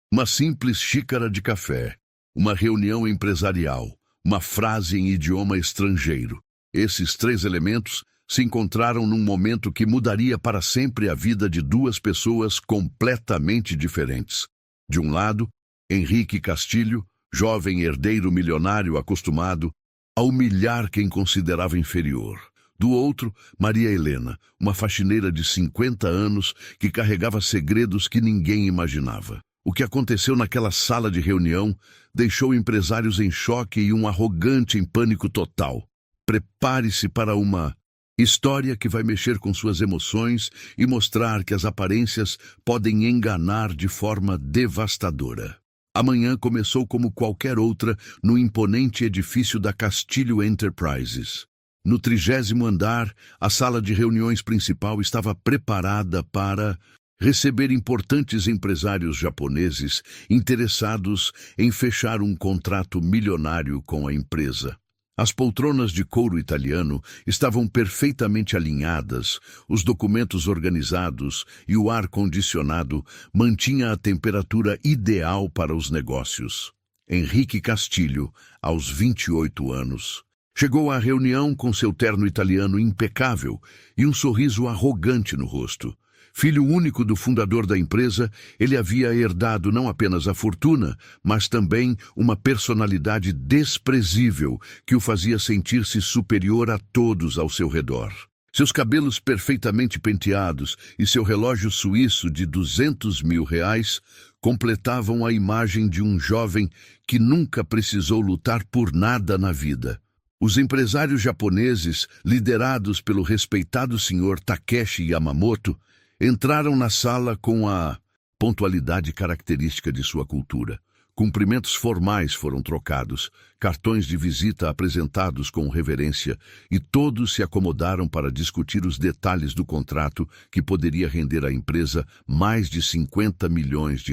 Uma simples xícara de café, uma reunião empresarial, uma frase em idioma estrangeiro. Esses três elementos se encontraram num momento que mudaria para sempre a vida de duas pessoas completamente diferentes. De um lado, Henrique Castilho, jovem herdeiro milionário acostumado a humilhar quem considerava inferior. Do outro, Maria Helena, uma faxineira de 50 anos que carregava segredos que ninguém imaginava. O que aconteceu naquela sala de reunião deixou empresários em choque e um arrogante em pânico total. Prepare-se para uma história que vai mexer com suas emoções e mostrar que as aparências podem enganar de forma devastadora. Amanhã começou como qualquer outra no imponente edifício da Castilho Enterprises. No 30º andar, a sala de reuniões principal estava preparada para receber importantes empresários japoneses interessados em fechar um contrato milionário com a empresa. As poltronas de couro italiano estavam perfeitamente alinhadas, os documentos organizados e o ar-condicionado mantinha a temperatura ideal para os negócios. Henrique Castilho, aos 28 anos, chegou à reunião com seu terno italiano impecável e um sorriso arrogante no rosto. Filho único do fundador da empresa, ele havia herdado não apenas a fortuna, mas também uma personalidade desprezível que o fazia sentir-se superior a todos ao seu redor. Seus cabelos perfeitamente penteados e seu relógio suíço de R$200 mil completavam a imagem de um jovem que nunca precisou lutar por nada na vida. Os empresários japoneses, liderados pelo respeitado Sr. Takeshi Yamamoto, entraram na sala com a pontualidade característica de sua cultura. Cumprimentos formais foram trocados, cartões de visita apresentados com reverência e todos se acomodaram para discutir os detalhes do contrato que poderia render à empresa mais de R$50 milhões.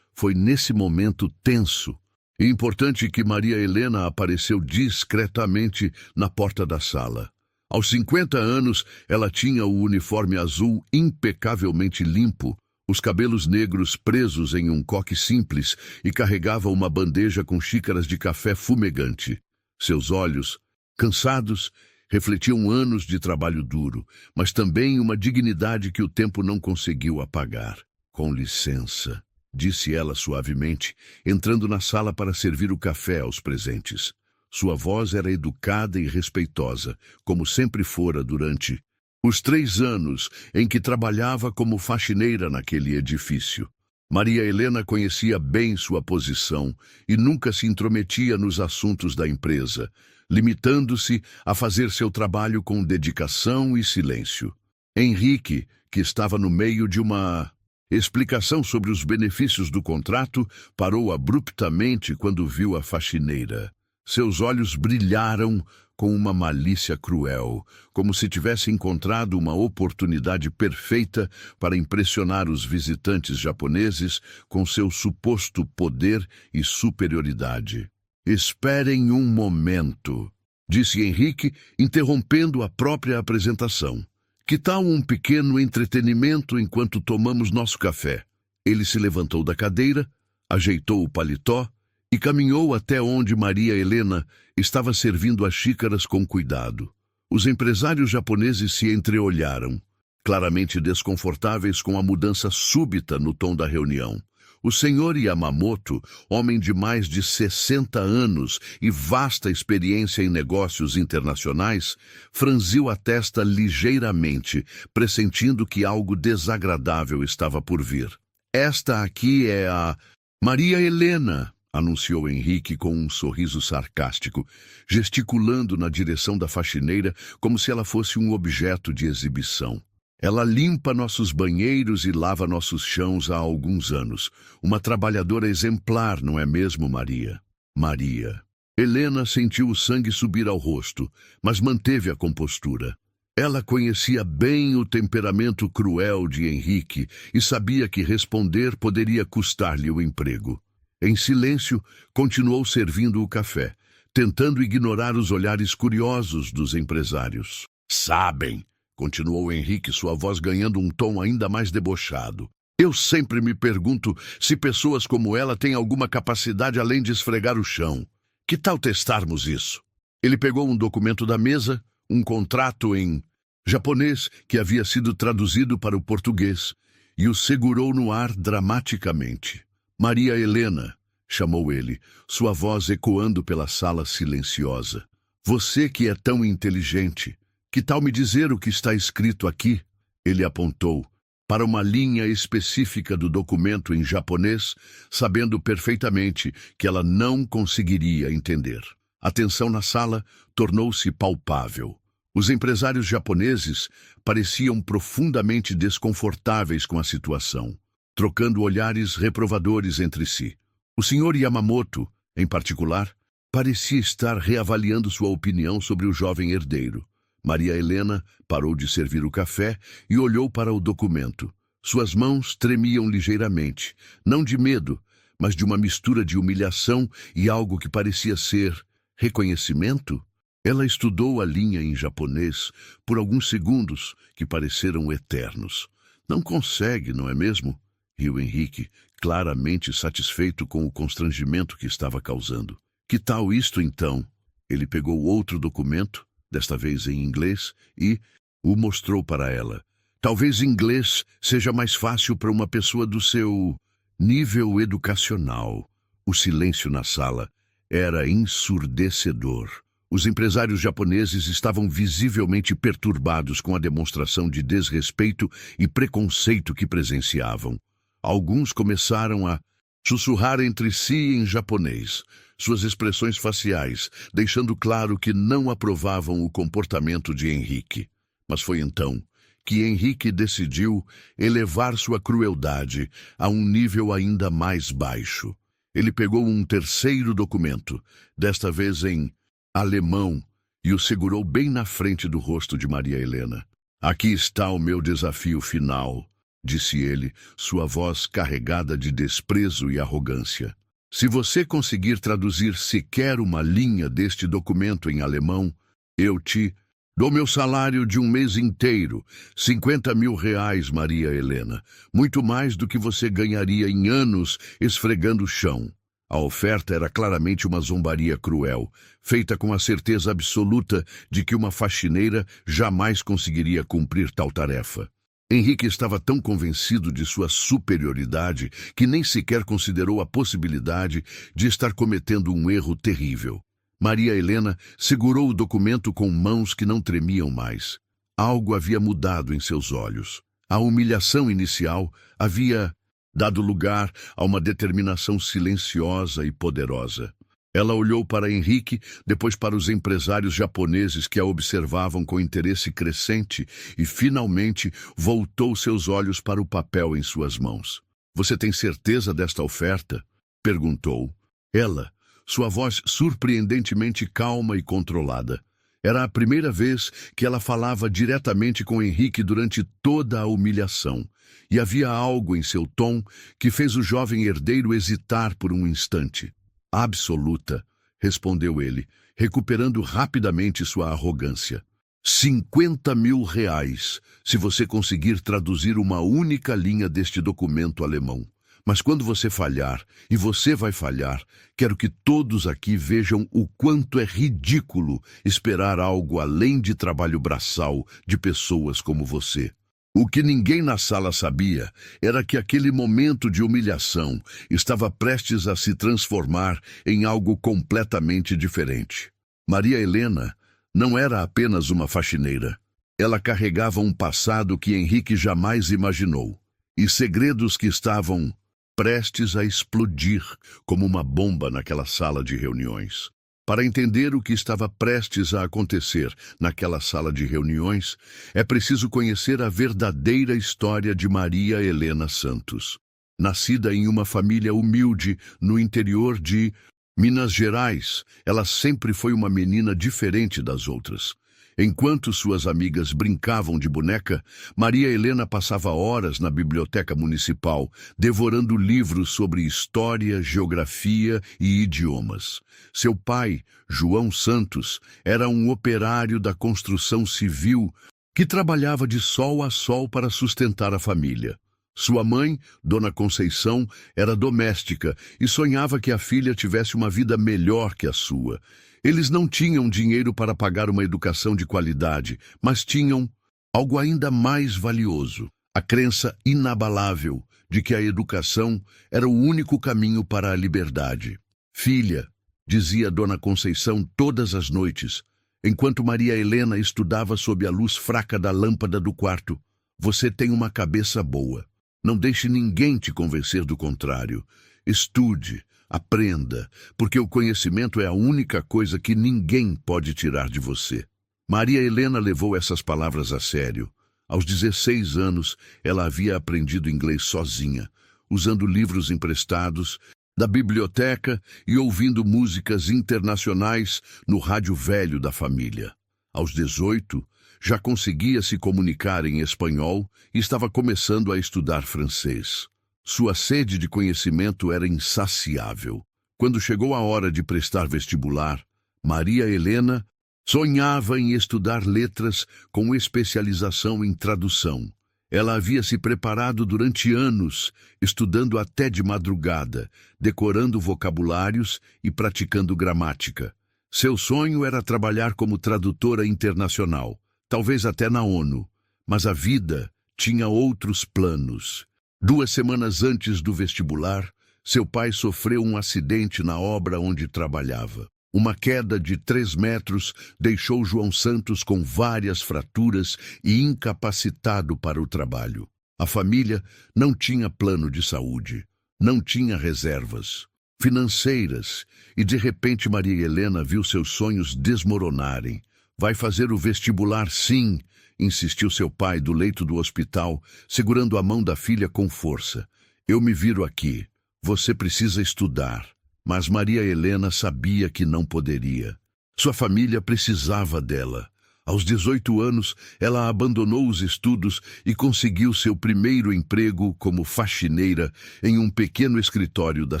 Foi nesse momento tenso e importante que Maria Helena apareceu discretamente na porta da sala. Aos 50 anos, ela tinha o uniforme azul impecavelmente limpo, os cabelos negros presos em um coque simples e carregava uma bandeja com xícaras de café fumegante. Seus olhos, cansados, refletiam anos de trabalho duro, mas também uma dignidade que o tempo não conseguiu apagar. "Com licença", disse ela suavemente, entrando na sala para servir o café aos presentes. Sua voz era educada e respeitosa, como sempre fora durante os 3 anos em que trabalhava como faxineira naquele edifício. Maria Helena conhecia bem sua posição e nunca se intrometia nos assuntos da empresa, limitando-se a fazer seu trabalho com dedicação e silêncio. Henrique, que estava no meio de uma explicação sobre os benefícios do contrato, parou abruptamente quando viu a faxineira. Seus olhos brilharam com uma malícia cruel, como se tivesse encontrado uma oportunidade perfeita para impressionar os visitantes japoneses com seu suposto poder e superioridade. "Esperem um momento", disse Henrique, interrompendo a própria apresentação. "Que tal um pequeno entretenimento enquanto tomamos nosso café?" Ele se levantou da cadeira, ajeitou o paletó e caminhou até onde Maria Helena estava servindo as xícaras com cuidado. Os empresários japoneses se entreolharam, claramente desconfortáveis com a mudança súbita no tom da reunião. O Sr. Yamamoto, homem de mais de 60 anos e vasta experiência em negócios internacionais, franziu a testa ligeiramente, pressentindo que algo desagradável estava por vir. "Esta aqui é a Maria Helena", anunciou Henrique com um sorriso sarcástico, gesticulando na direção da faxineira como se ela fosse um objeto de exibição. "Ela limpa nossos banheiros e lava nossos chãos há alguns anos. Uma trabalhadora exemplar, não é mesmo, Maria?" Maria Helena sentiu o sangue subir ao rosto, mas manteve a compostura. Ela conhecia bem o temperamento cruel de Henrique e sabia que responder poderia custar-lhe o emprego. Em silêncio, continuou servindo o café, tentando ignorar os olhares curiosos dos empresários. "Sabem", continuou Henrique, sua voz ganhando um tom ainda mais debochado, Eu sempre me pergunto se pessoas como ela têm alguma capacidade além de esfregar o chão. Que tal testarmos isso? Ele pegou um documento da mesa, um contrato em japonês que havia sido traduzido para o português, e o segurou no ar dramaticamente. Maria Helena, chamou ele, sua voz ecoando pela sala silenciosa. Você que é tão inteligente, que tal me dizer o que está escrito aqui? Ele apontou para uma linha específica do documento em japonês, sabendo perfeitamente que ela não conseguiria entender. A tensão na sala tornou-se palpável. Os empresários japoneses pareciam profundamente desconfortáveis com a situação, trocando olhares reprovadores entre si. O Sr. Yamamoto, em particular, parecia estar reavaliando sua opinião sobre o jovem herdeiro. Maria Helena parou de servir o café e olhou para o documento. Suas mãos tremiam ligeiramente, não de medo, mas de uma mistura de humilhação e algo que parecia ser reconhecimento. Ela estudou a linha em japonês por alguns segundos que pareceram eternos. Não consegue, não é mesmo? Riu Henrique, claramente satisfeito com o constrangimento que estava causando. Que tal isto, então? Ele pegou outro documento, desta vez em inglês, e o mostrou para ela. Talvez inglês seja mais fácil para uma pessoa do seu nível educacional. O silêncio na sala era ensurdecedor. Os empresários japoneses estavam visivelmente perturbados com a demonstração de desrespeito e preconceito que presenciavam. Alguns começaram a sussurrar entre si em japonês, suas expressões faciais, deixando claro que não aprovavam o comportamento de Henrique. Mas foi então que Henrique decidiu elevar sua crueldade a um nível ainda mais baixo. Ele pegou um terceiro documento, desta vez em alemão, e o segurou bem na frente do rosto de Maria Helena. Aqui está o meu desafio final, disse ele, sua voz carregada de desprezo e arrogância. Se você conseguir traduzir sequer uma linha deste documento em alemão, eu te dou meu salário de um mês inteiro, 50 mil reais, Maria Helena, muito mais do que você ganharia em anos esfregando o chão. A oferta era claramente uma zombaria cruel, feita com a certeza absoluta de que uma faxineira jamais conseguiria cumprir tal tarefa. Henrique estava tão convencido de sua superioridade que nem sequer considerou a possibilidade de estar cometendo um erro terrível. Maria Helena segurou o documento com mãos que não tremiam mais. Algo havia mudado em seus olhos. A humilhação inicial havia dado lugar a uma determinação silenciosa e poderosa. Ela olhou para Henrique, depois para os empresários japoneses que a observavam com interesse crescente e, finalmente, voltou seus olhos para o papel em suas mãos. Você tem certeza desta oferta? Perguntou. Ela, sua voz surpreendentemente calma e controlada. Era a primeira vez que ela falava diretamente com Henrique durante toda a humilhação, e havia algo em seu tom que fez o jovem herdeiro hesitar por um instante. Absoluta, respondeu ele, recuperando rapidamente sua arrogância. 50 mil reais, se você conseguir traduzir uma única linha deste documento alemão. Mas quando você falhar, e você vai falhar, quero que todos aqui vejam o quanto é ridículo esperar algo além de trabalho braçal de pessoas como você. O que ninguém na sala sabia era que aquele momento de humilhação estava prestes a se transformar em algo completamente diferente. Maria Helena não era apenas uma faxineira. Ela carregava um passado que Henrique jamais imaginou, e segredos que estavam prestes a explodir como uma bomba naquela sala de reuniões. Para entender o que estava prestes a acontecer naquela sala de reuniões, é preciso conhecer a verdadeira história de Maria Helena Santos. Nascida em uma família humilde no interior de Minas Gerais, ela sempre foi uma menina diferente das outras. Enquanto suas amigas brincavam de boneca, Maria Helena passava horas na biblioteca municipal, devorando livros sobre história, geografia e idiomas. Seu pai, João Santos, era um operário da construção civil que trabalhava de sol a sol para sustentar a família. Sua mãe, Dona Conceição, era doméstica e sonhava que a filha tivesse uma vida melhor que a sua. Eles não tinham dinheiro para pagar uma educação de qualidade, mas tinham algo ainda mais valioso: a crença inabalável de que a educação era o único caminho para a liberdade. Filha, dizia Dona Conceição todas as noites, enquanto Maria Helena estudava sob a luz fraca da lâmpada do quarto, você tem uma cabeça boa. Não deixe ninguém te convencer do contrário. Estude, aprenda, porque o conhecimento é a única coisa que ninguém pode tirar de você. Maria Helena levou essas palavras a sério. Aos 16 anos, ela havia aprendido inglês sozinha, usando livros emprestados da biblioteca e ouvindo músicas internacionais no rádio velho da família. Aos 18, já conseguia se comunicar em espanhol e estava começando a estudar francês. Sua sede de conhecimento era insaciável. Quando chegou a hora de prestar vestibular, Maria Helena sonhava em estudar letras com especialização em tradução. Ela havia se preparado durante anos, estudando até de madrugada, decorando vocabulários e praticando gramática. Seu sonho era trabalhar como tradutora internacional, talvez até na ONU, mas a vida tinha outros planos. 2 semanas antes do vestibular, seu pai sofreu um acidente na obra onde trabalhava. Uma queda de 3 metros deixou João Santos com várias fraturas e incapacitado para o trabalho. A família não tinha plano de saúde, não tinha reservas financeiras, e de repente Maria Helena viu seus sonhos desmoronarem. Vai fazer o vestibular, sim, insistiu seu pai do leito do hospital, segurando a mão da filha com força. Eu me viro aqui. Você precisa estudar. Mas Maria Helena sabia que não poderia. Sua família precisava dela. Aos 18 anos, ela abandonou os estudos e conseguiu seu primeiro emprego como faxineira em um pequeno escritório da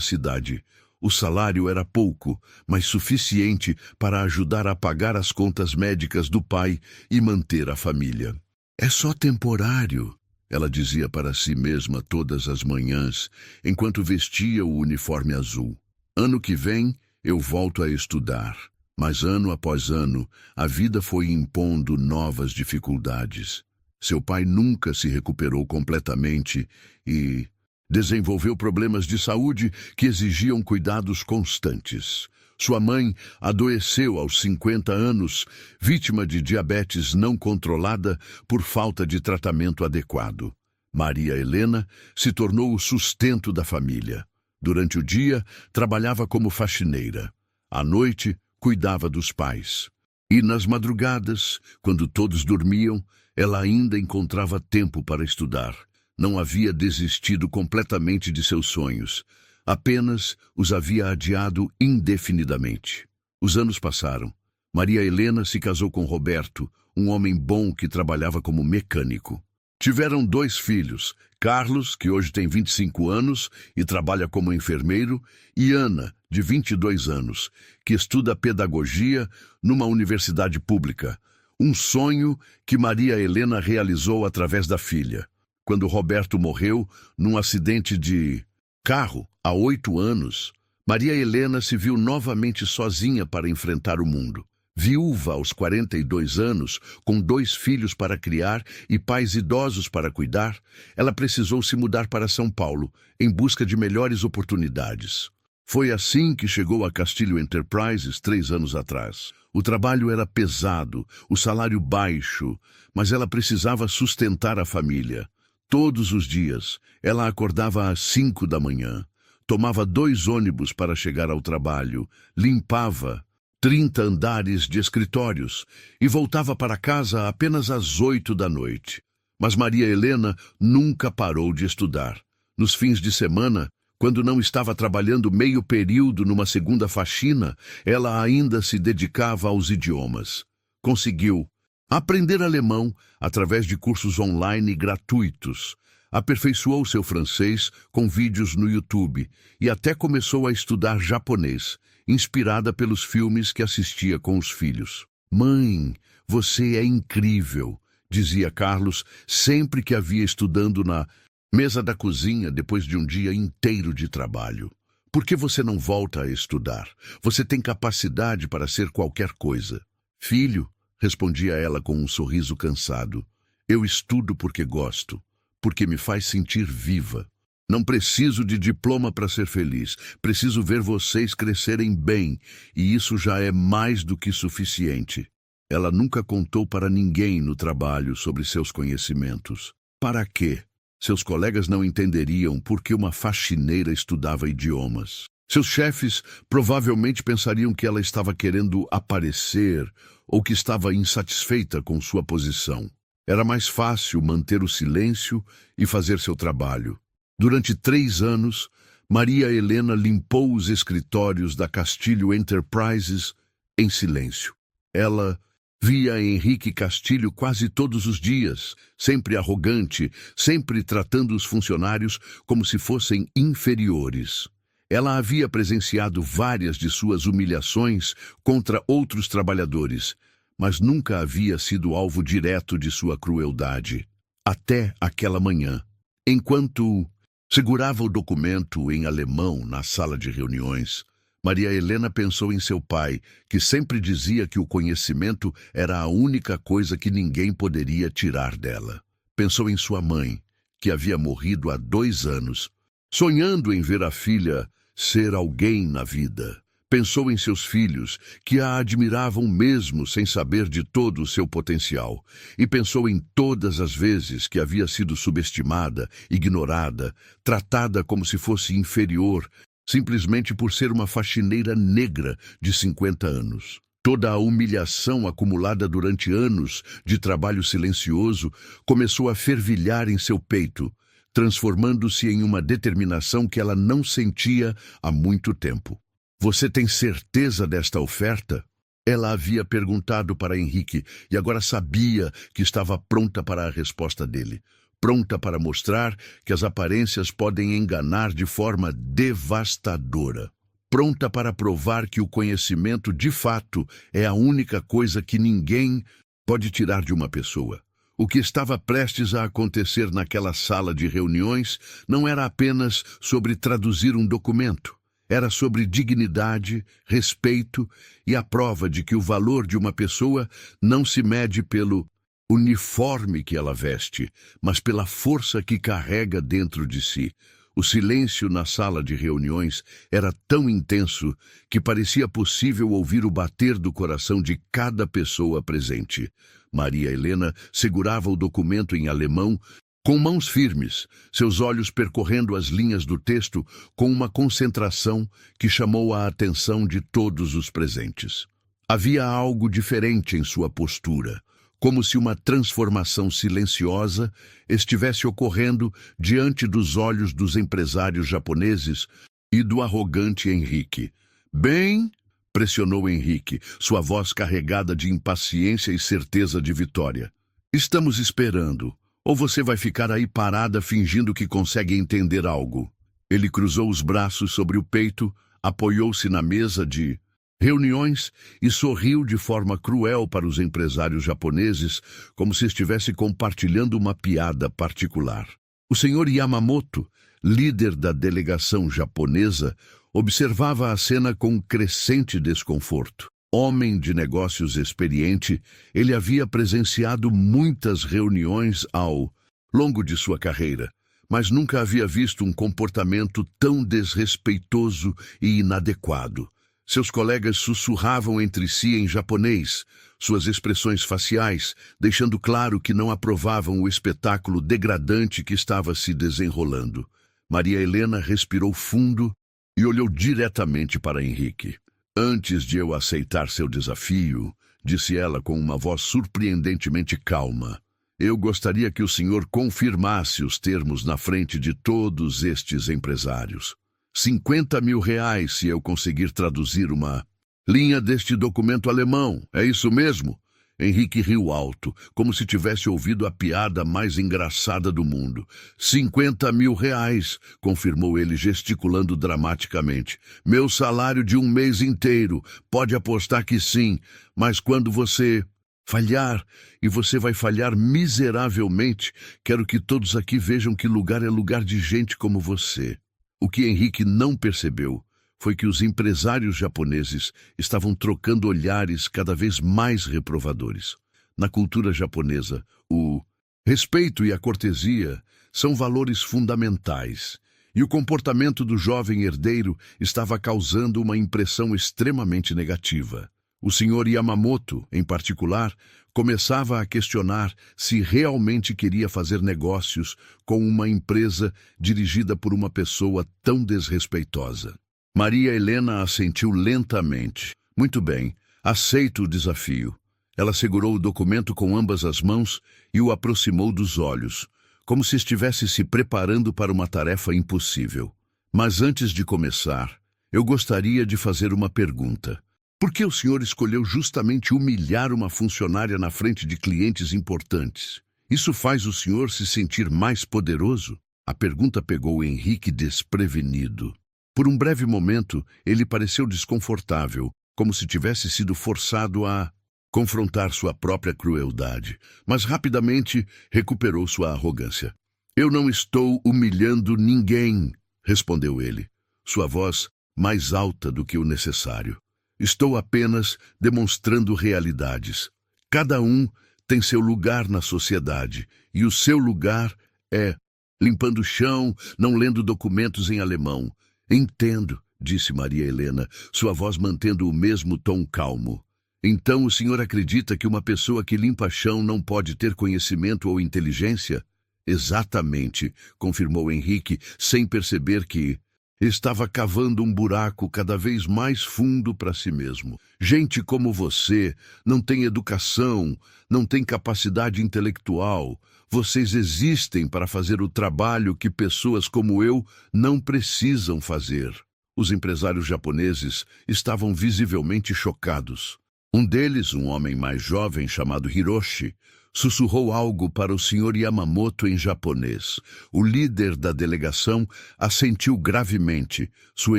cidade. O salário era pouco, mas suficiente para ajudar a pagar as contas médicas do pai e manter a família. É só temporário, ela dizia para si mesma todas as manhãs, enquanto vestia o uniforme azul. Ano que vem, eu volto a estudar. Mas ano após ano, a vida foi impondo novas dificuldades. Seu pai nunca se recuperou completamente e desenvolveu problemas de saúde que exigiam cuidados constantes. Sua mãe adoeceu aos 50 anos, vítima de diabetes não controlada por falta de tratamento adequado. Maria Helena se tornou o sustento da família. Durante o dia, trabalhava como faxineira. À noite, cuidava dos pais. E nas madrugadas, quando todos dormiam, ela ainda encontrava tempo para estudar. Não havia desistido completamente de seus sonhos. Apenas os havia adiado indefinidamente. Os anos passaram. Maria Helena se casou com Roberto, um homem bom que trabalhava como mecânico. Tiveram 2 filhos, Carlos, que hoje tem 25 anos e trabalha como enfermeiro, e Ana, de 22 anos, que estuda pedagogia numa universidade pública. Um sonho que Maria Helena realizou através da filha. Quando Roberto morreu num acidente de carro há 8 anos, Maria Helena se viu novamente sozinha para enfrentar o mundo. Viúva aos 42 anos, com 2 filhos para criar e pais idosos para cuidar, ela precisou se mudar para São Paulo, em busca de melhores oportunidades. Foi assim que chegou a Castilho Enterprises 3 anos atrás. O trabalho era pesado, o salário baixo, mas ela precisava sustentar a família. Todos os dias, ela acordava às 5 da manhã, tomava 2 ônibus para chegar ao trabalho, limpava 30 andares de escritórios e voltava para casa apenas às 8 da noite. Mas Maria Helena nunca parou de estudar. Nos fins de semana, quando não estava trabalhando meio período numa segunda faxina, ela ainda se dedicava aos idiomas. Conseguiu aprender alemão através de cursos online gratuitos. Aperfeiçoou seu francês com vídeos no YouTube e até começou a estudar japonês, inspirada pelos filmes que assistia com os filhos. Mãe, você é incrível, dizia Carlos sempre que a via estudando na Mesa da cozinha depois de um dia inteiro de trabalho. Por que você não volta a estudar? Você tem capacidade para ser qualquer coisa. Filho, respondia ela com um sorriso cansado, eu estudo porque gosto, porque me faz sentir viva. Não preciso de diploma para ser feliz. Preciso ver vocês crescerem bem, e isso já é mais do que suficiente. Ela nunca contou para ninguém no trabalho sobre seus conhecimentos. Para quê? Seus colegas não entenderiam por que uma faxineira estudava idiomas. Seus chefes provavelmente pensariam que ela estava querendo aparecer ou que estava insatisfeita com sua posição. Era mais fácil manter o silêncio e fazer seu trabalho. Durante 3 anos, Maria Helena limpou os escritórios da Castilho Enterprises em silêncio. Ela via Henrique Castilho quase todos os dias, sempre arrogante, sempre tratando os funcionários como se fossem inferiores. Ela havia presenciado várias de suas humilhações contra outros trabalhadores, mas nunca havia sido alvo direto de sua crueldade. Até aquela manhã, enquanto segurava o documento em alemão na sala de reuniões, Maria Helena pensou em seu pai, que sempre dizia que o conhecimento era a única coisa que ninguém poderia tirar dela. Pensou em sua mãe, que havia morrido há 2 anos, sonhando em ver a filha ser alguém na vida. Pensou em seus filhos, que a admiravam mesmo sem saber de todo o seu potencial. E pensou em todas as vezes que havia sido subestimada, ignorada, tratada como se fosse inferior, simplesmente por ser uma faxineira negra de 50 anos. Toda a humilhação acumulada durante anos de trabalho silencioso começou a fervilhar em seu peito, transformando-se em uma determinação que ela não sentia há muito tempo. Você tem certeza desta oferta? Ela havia perguntado para Henrique e agora sabia que estava pronta para a resposta dele. Pronta para mostrar que as aparências podem enganar de forma devastadora. Pronta para provar que o conhecimento, de fato, é a única coisa que ninguém pode tirar de uma pessoa. O que estava prestes a acontecer naquela sala de reuniões não era apenas sobre traduzir um documento. Era sobre dignidade, respeito e a prova de que o valor de uma pessoa não se mede pelo uniforme que ela veste, mas pela força que carrega dentro de si. O silêncio na sala de reuniões era tão intenso que parecia possível ouvir o bater do coração de cada pessoa presente. Maria Helena segurava o documento em alemão com mãos firmes, seus olhos percorrendo as linhas do texto com uma concentração que chamou a atenção de todos os presentes. Havia algo diferente em sua postura, como se uma transformação silenciosa estivesse ocorrendo diante dos olhos dos empresários japoneses e do arrogante Henrique. Bem, pressionou Henrique, sua voz carregada de impaciência e certeza de vitória. Estamos esperando. Ou você vai ficar aí parada fingindo que consegue entender algo? Ele cruzou os braços sobre o peito, apoiou-se na mesa de reuniões e sorriu de forma cruel para os empresários japoneses, como se estivesse compartilhando uma piada particular. O senhor Yamamoto, líder da delegação japonesa, observava a cena com crescente desconforto. Homem de negócios experiente, ele havia presenciado muitas reuniões ao longo de sua carreira, mas nunca havia visto um comportamento tão desrespeitoso e inadequado. Seus colegas sussurravam entre si em japonês, suas expressões faciais, deixando claro que não aprovavam o espetáculo degradante que estava se desenrolando. Maria Helena respirou fundo e olhou diretamente para Henrique. Antes de eu aceitar seu desafio, disse ela com uma voz surpreendentemente calma, eu gostaria que o senhor confirmasse os termos na frente de todos estes empresários. 50 mil reais se eu conseguir traduzir uma linha deste documento alemão, é isso mesmo? Henrique riu alto, como se tivesse ouvido a piada mais engraçada do mundo. 50 mil reais, confirmou ele gesticulando dramaticamente. Meu salário de um mês inteiro, pode apostar que sim, mas quando você Falhar, e você vai falhar miseravelmente. Quero que todos aqui vejam que lugar é lugar de gente como você. O que Henrique não percebeu foi que os empresários japoneses estavam trocando olhares cada vez mais reprovadores. Na cultura japonesa, o respeito e a cortesia são valores fundamentais, e o comportamento do jovem herdeiro estava causando uma impressão extremamente negativa. O Sr. Yamamoto, em particular, começava a questionar se realmente queria fazer negócios com uma empresa dirigida por uma pessoa tão desrespeitosa. Maria Helena assentiu lentamente. Muito bem, aceito o desafio. Ela segurou o documento com ambas as mãos e o aproximou dos olhos, como se estivesse se preparando para uma tarefa impossível. Mas antes de começar, eu gostaria de fazer uma pergunta. Por que o senhor escolheu justamente humilhar uma funcionária na frente de clientes importantes? Isso faz o senhor se sentir mais poderoso? A pergunta pegou Henrique desprevenido. Por um breve momento, ele pareceu desconfortável, como se tivesse sido forçado a confrontar sua própria crueldade, mas rapidamente recuperou sua arrogância. Eu não estou humilhando ninguém, respondeu ele, sua voz mais alta do que o necessário. Estou apenas demonstrando realidades. Cada um tem seu lugar na sociedade, e o seu lugar é limpando o chão, não lendo documentos em alemão. Entendo, disse Maria Helena, sua voz mantendo o mesmo tom calmo. Então o senhor acredita que uma pessoa que limpa chão não pode ter conhecimento ou inteligência? Exatamente, confirmou Henrique, sem perceber que estava cavando um buraco cada vez mais fundo para si mesmo. Gente como você não tem educação, não tem capacidade intelectual. Vocês existem para fazer o trabalho que pessoas como eu não precisam fazer. Os empresários japoneses estavam visivelmente chocados. Um deles, um homem mais jovem chamado Hiroshi, sussurrou algo para o Sr. Yamamoto em japonês. O líder da delegação assentiu gravemente, sua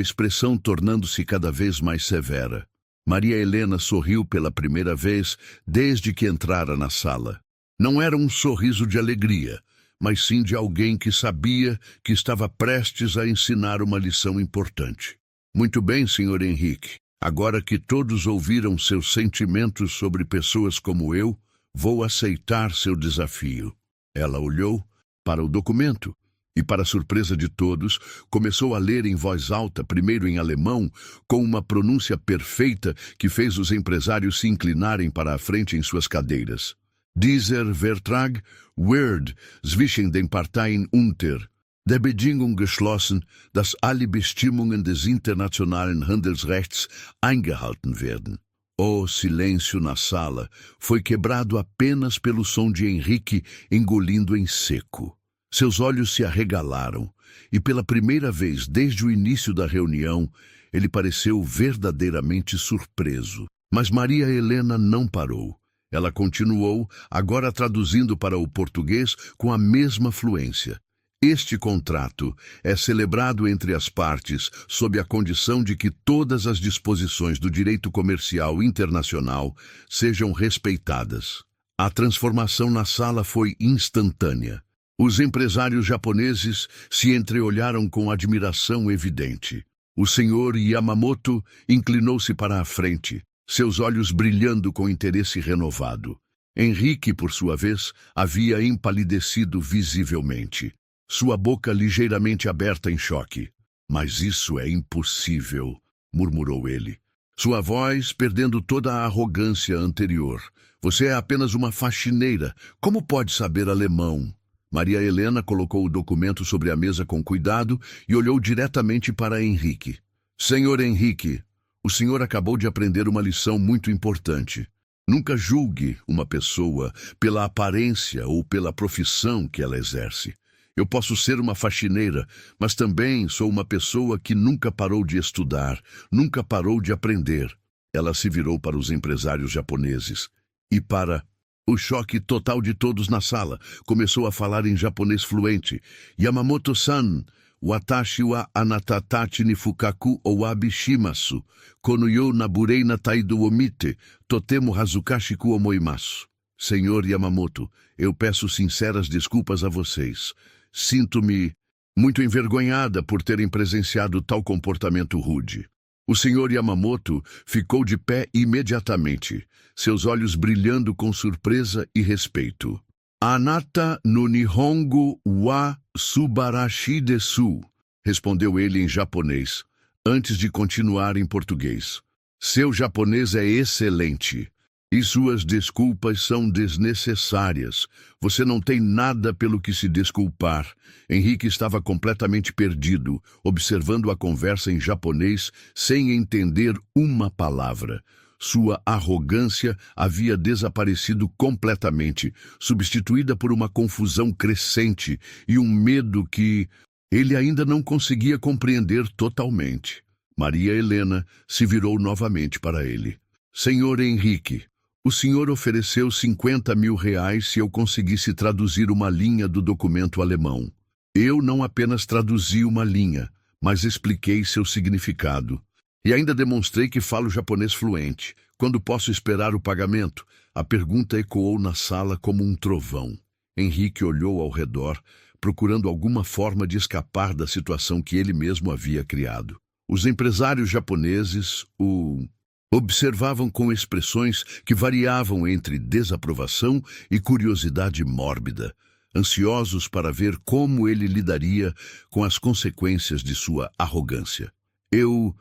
expressão tornando-se cada vez mais severa. Maria Helena sorriu pela primeira vez desde que entrara na sala. Não era um sorriso de alegria, mas sim de alguém que sabia que estava prestes a ensinar uma lição importante. Muito bem, Sr. Henrique. Agora que todos ouviram seus sentimentos sobre pessoas como eu, vou aceitar seu desafio. Ela olhou para o documento e, para a surpresa de todos, começou a ler em voz alta, primeiro em alemão, com uma pronúncia perfeita que fez os empresários se inclinarem para a frente em suas cadeiras. Dieser Vertrag wird zwischen den Parteien unter der Bedingung geschlossen, dass alle Bestimmungen des internationalen Handelsrechts eingehalten werden. O silêncio na sala foi quebrado apenas pelo som de Henrique engolindo em seco. Seus olhos se arregalaram, e pela primeira vez desde o início da reunião, ele pareceu verdadeiramente surpreso. Mas Maria Helena não parou. Ela continuou, agora traduzindo para o português com a mesma fluência. Este contrato é celebrado entre as partes sob a condição de que todas as disposições do direito comercial internacional sejam respeitadas. A transformação na sala foi instantânea. Os empresários japoneses se entreolharam com admiração evidente. O senhor Yamamoto inclinou-se para a frente, seus olhos brilhando com interesse renovado. Henrique, por sua vez, havia empalidecido visivelmente. Sua boca ligeiramente aberta em choque. Mas isso é impossível, murmurou ele. Sua voz perdendo toda a arrogância anterior. Você é apenas uma faxineira. Como pode saber alemão? Maria Helena colocou o documento sobre a mesa com cuidado e olhou diretamente para Henrique. Senhor Henrique, o senhor acabou de aprender uma lição muito importante. Nunca julgue uma pessoa pela aparência ou pela profissão que ela exerce. Eu posso ser uma faxineira, mas também sou uma pessoa que nunca parou de estudar, nunca parou de aprender. Ela se virou para os empresários japoneses e, para o choque total de todos na sala, começou a falar em japonês fluente. Yamamoto-san, Watashi wa anatatachi ni fukaku owabi shimasu. Kono yo naburei na taido omite, totemo hazukashi ku omoimasu. Senhor Yamamoto, eu peço sinceras desculpas a vocês. Sinto-me muito envergonhada por terem presenciado tal comportamento rude. O senhor Yamamoto ficou de pé imediatamente, seus olhos brilhando com surpresa e respeito. Anata no Nihongo wa subarashi desu, respondeu ele em japonês, antes de continuar em português. Seu japonês é excelente. E suas desculpas são desnecessárias. Você não tem nada pelo que se desculpar. Henrique estava completamente perdido, observando a conversa em japonês sem entender uma palavra. Sua arrogância havia desaparecido completamente, substituída por uma confusão crescente e um medo que ele ainda não conseguia compreender totalmente. Maria Helena se virou novamente para ele. Senhor Henrique, o senhor ofereceu 50 mil reais se eu conseguisse traduzir uma linha do documento alemão. Eu não apenas traduzi uma linha, mas expliquei seu significado. E ainda demonstrei que falo japonês fluente. Quando posso esperar o pagamento? A pergunta ecoou na sala como um trovão. Henrique olhou ao redor, procurando alguma forma de escapar da situação que ele mesmo havia criado. Os empresários japoneses o observavam com expressões que variavam entre desaprovação e curiosidade mórbida, ansiosos para ver como ele lidaria com as consequências de sua arrogância. Eu,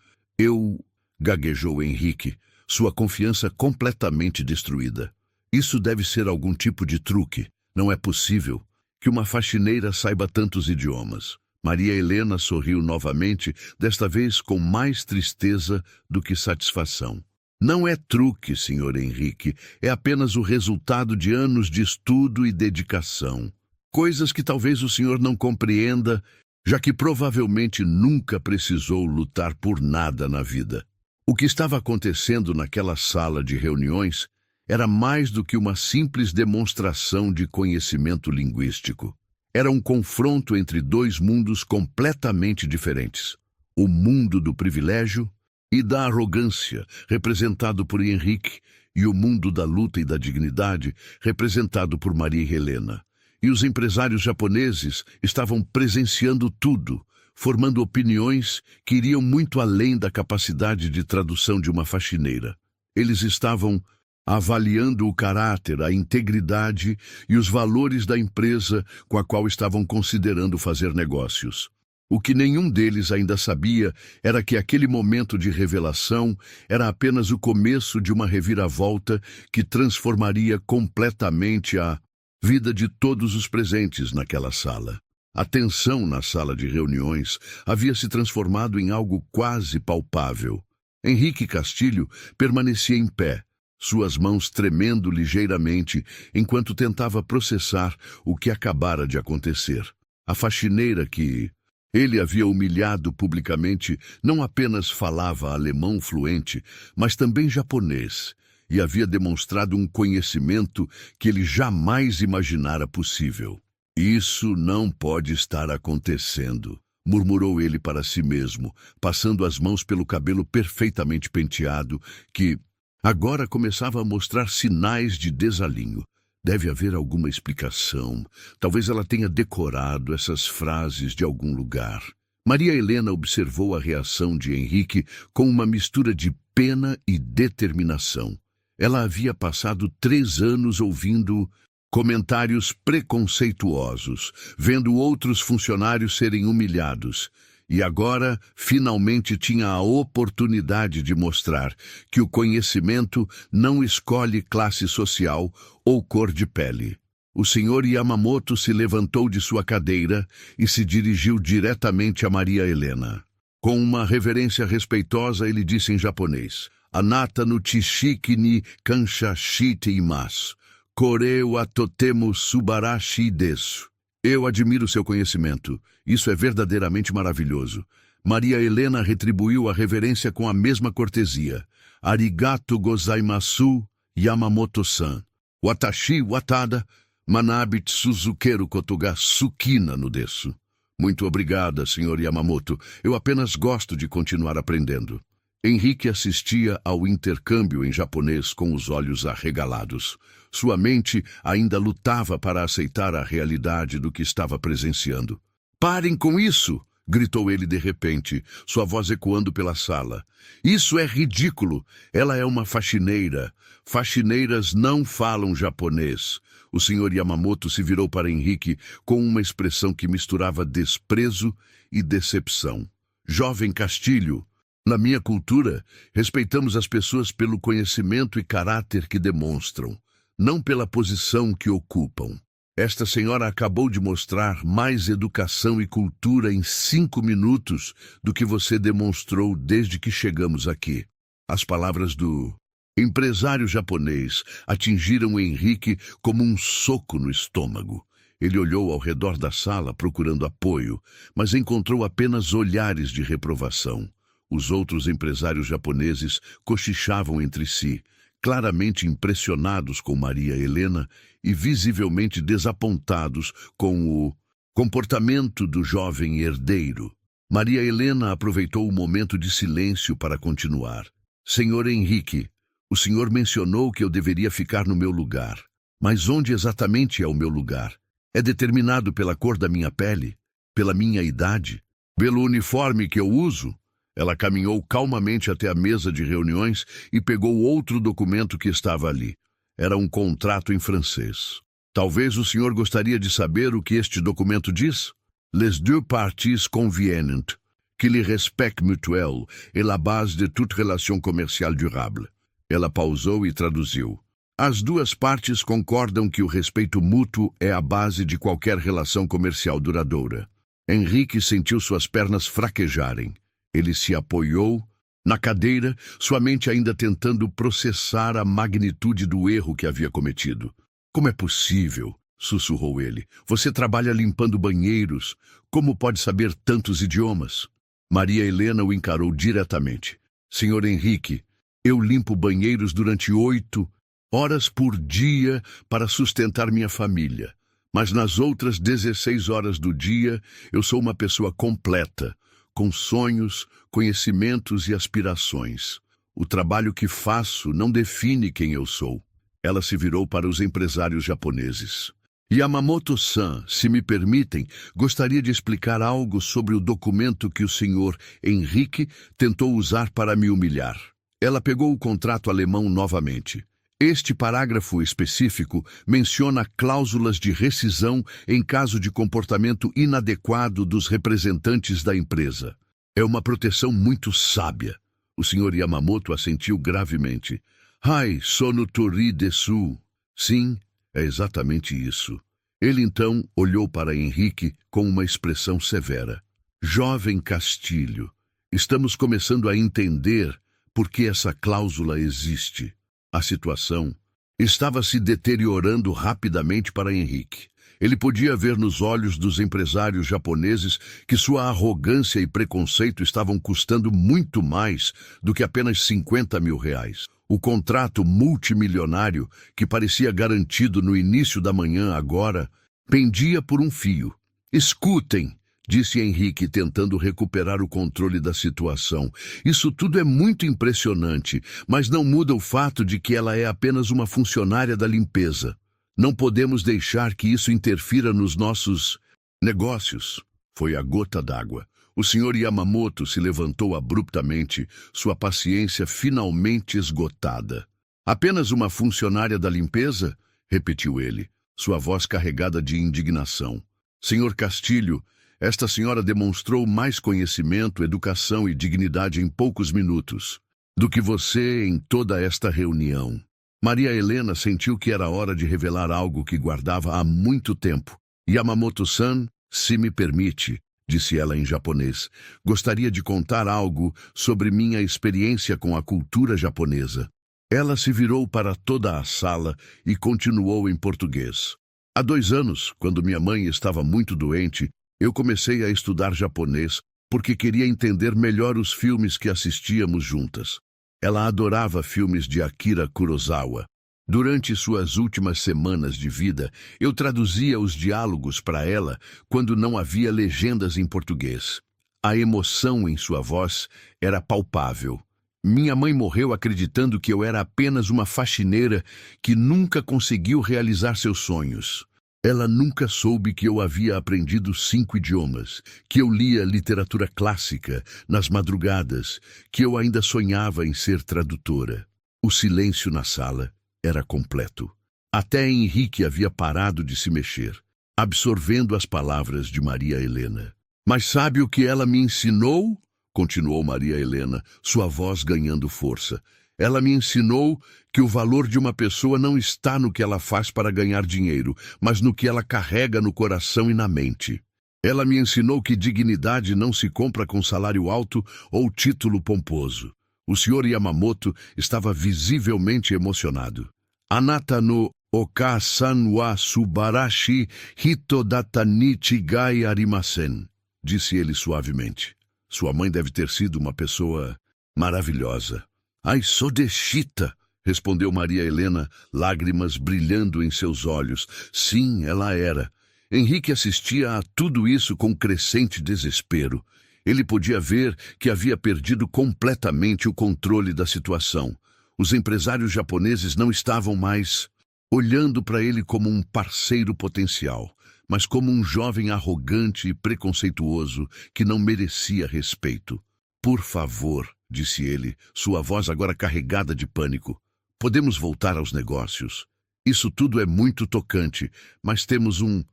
gaguejou Henrique, sua confiança completamente destruída. Isso deve ser algum tipo de truque. Não é possível que uma faxineira saiba tantos idiomas. Maria Helena sorriu novamente, desta vez com mais tristeza do que satisfação. Não é truque, senhor Henrique, é apenas o resultado de anos de estudo e dedicação. Coisas que talvez o senhor não compreenda, já que provavelmente nunca precisou lutar por nada na vida. O que estava acontecendo naquela sala de reuniões era mais do que uma simples demonstração de conhecimento linguístico. Era um confronto entre dois mundos completamente diferentes. O mundo do privilégio e da arrogância, representado por Henrique, e o mundo da luta e da dignidade, representado por Maria Helena. E os empresários japoneses estavam presenciando tudo, formando opiniões que iriam muito além da capacidade de tradução de uma faxineira. Eles estavam avaliando o caráter, a integridade e os valores da empresa com a qual estavam considerando fazer negócios. O que nenhum deles ainda sabia era que aquele momento de revelação era apenas o começo de uma reviravolta que transformaria completamente a vida de todos os presentes naquela sala. A tensão na sala de reuniões havia se transformado em algo quase palpável. Henrique Castilho permanecia em pé, suas mãos tremendo ligeiramente enquanto tentava processar o que acabara de acontecer. A faxineira que ele havia humilhado publicamente não apenas falava alemão fluente, mas também japonês, e havia demonstrado um conhecimento que ele jamais imaginara possível. Isso não pode estar acontecendo, murmurou ele para si mesmo, passando as mãos pelo cabelo perfeitamente penteado, que agora começava a mostrar sinais de desalinho. Deve haver alguma explicação. Talvez ela tenha decorado essas frases de algum lugar. Maria Helena observou a reação de Henrique com uma mistura de pena e determinação. Ela havia passado 3 anos ouvindo comentários preconceituosos, vendo outros funcionários serem humilhados, e agora finalmente tinha a oportunidade de mostrar que o conhecimento não escolhe classe social ou cor de pele. O senhor Yamamoto se levantou de sua cadeira e se dirigiu diretamente a Maria Helena. Com uma reverência respeitosa, ele disse em japonês: "Anata no chishiki ni kanshashite imasu. Kore wa totemo subarashi desu." Eu admiro seu conhecimento. Isso é verdadeiramente maravilhoso. Maria Helena retribuiu a reverência com a mesma cortesia. Arigato gozaimasu, Yamamoto-san. Watashi watada, manabit suzukeru koto ga sukina no desu. Muito obrigada, Sr. Yamamoto. Eu apenas gosto de continuar aprendendo. Henrique assistia ao intercâmbio em japonês com os olhos arregalados. Sua mente ainda lutava para aceitar a realidade do que estava presenciando. Parem com isso! Gritou ele de repente, sua voz ecoando pela sala. Isso é ridículo! Ela é uma faxineira. Faxineiras não falam japonês. O Sr. Yamamoto se virou para Henrique com uma expressão que misturava desprezo e decepção. Jovem Castilho, na minha cultura, respeitamos as pessoas pelo conhecimento e caráter que demonstram, não pela posição que ocupam. Esta senhora acabou de mostrar mais educação e cultura em 5 minutos do que você demonstrou desde que chegamos aqui. As palavras do empresário japonês atingiram Henrique como um soco no estômago. Ele olhou ao redor da sala procurando apoio, mas encontrou apenas olhares de reprovação. Os outros empresários japoneses cochichavam entre si, claramente impressionados com Maria Helena e visivelmente desapontados com o comportamento do jovem herdeiro. Maria Helena aproveitou o momento de silêncio para continuar. Senhor Henrique, o senhor mencionou que eu deveria ficar no meu lugar. Mas onde exatamente é o meu lugar? É determinado pela cor da minha pele? Pela minha idade? Pelo uniforme que eu uso? Ela caminhou calmamente até a mesa de reuniões e pegou outro documento que estava ali. Era um contrato em francês. Talvez o senhor gostaria de saber o que este documento diz? Les deux parties conviennent que le respect mutuel est la base de toute relation commerciale durable. Ela pausou e traduziu. As duas partes concordam que o respeito mútuo é a base de qualquer relação comercial duradoura. Henrique sentiu suas pernas fraquejarem. Ele se apoiou na cadeira, sua mente ainda tentando processar a magnitude do erro que havia cometido. Como é possível? Sussurrou ele. Você trabalha limpando banheiros. Como pode saber tantos idiomas? Maria Helena o encarou diretamente. Senhor Henrique, eu limpo banheiros durante 8 horas por dia para sustentar minha família. Mas nas outras 16 horas do dia, eu sou uma pessoa completa, com sonhos, conhecimentos e aspirações. O trabalho que faço não define quem eu sou. Ela se virou para os empresários japoneses. Yamamoto-san, se me permitem, gostaria de explicar algo sobre o documento que o senhor Henrique tentou usar para me humilhar. Ela pegou o contrato alemão novamente. Este parágrafo específico menciona cláusulas de rescisão em caso de comportamento inadequado dos representantes da empresa. É uma proteção muito sábia. O senhor Yamamoto assentiu gravemente. Hai, sono tori desu. Sim, é exatamente isso. Ele então olhou para Henrique com uma expressão severa. Jovem Castilho, estamos começando a entender por que essa cláusula existe. A situação estava se deteriorando rapidamente para Henrique. Ele podia ver nos olhos dos empresários japoneses que sua arrogância e preconceito estavam custando muito mais do que apenas R$ 50.000. O contrato multimilionário, que parecia garantido no início da manhã agora, pendia por um fio. Escutem, disse Henrique, tentando recuperar o controle da situação. Isso tudo é muito impressionante, mas não muda o fato de que ela é apenas uma funcionária da limpeza. Não podemos deixar que isso interfira nos nossos negócios. Foi a gota d'água. O senhor Yamamoto se levantou abruptamente, sua paciência finalmente esgotada. Apenas uma funcionária da limpeza? Repetiu ele, sua voz carregada de indignação. Senhor Castilho, esta senhora demonstrou mais conhecimento, educação e dignidade em poucos minutos do que você em toda esta reunião. Maria Helena sentiu que era hora de revelar algo que guardava há muito tempo. Yamamoto-san, se me permite, disse ela em japonês, gostaria de contar algo sobre minha experiência com a cultura japonesa. Ela se virou para toda a sala e continuou em português. Há 2 anos, quando minha mãe estava muito doente, eu comecei a estudar japonês porque queria entender melhor os filmes que assistíamos juntas. Ela adorava filmes de Akira Kurosawa. Durante suas últimas semanas de vida, eu traduzia os diálogos para ela quando não havia legendas em português. A emoção em sua voz era palpável. Minha mãe morreu acreditando que eu era apenas uma faxineira que nunca conseguiu realizar seus sonhos. Ela nunca soube que eu havia aprendido 5 idiomas, que eu lia literatura clássica nas madrugadas, que eu ainda sonhava em ser tradutora. O silêncio na sala era completo. Até Henrique havia parado de se mexer, absorvendo as palavras de Maria Helena. Mas sabe o que ela me ensinou? Continuou Maria Helena, sua voz ganhando força. Ela me ensinou que o valor de uma pessoa não está no que ela faz para ganhar dinheiro, mas no que ela carrega no coração e na mente. Ela me ensinou que dignidade não se compra com salário alto ou título pomposo. O Sr. Yamamoto estava visivelmente emocionado. Anata no oka-san wa subarashi hito data ni chigai arimasen, disse ele suavemente. Sua mãe deve ter sido uma pessoa maravilhosa. Ai, sou deshita, respondeu Maria Helena, lágrimas brilhando em seus olhos. Sim, ela era. Henrique assistia a tudo isso com crescente desespero. Ele podia ver que havia perdido completamente o controle da situação. Os empresários japoneses não estavam mais olhando para ele como um parceiro potencial, mas como um jovem arrogante e preconceituoso que não merecia respeito. Por favor, disse ele, sua voz agora carregada de pânico. Podemos voltar aos negócios. Isso tudo é muito tocante, mas temos um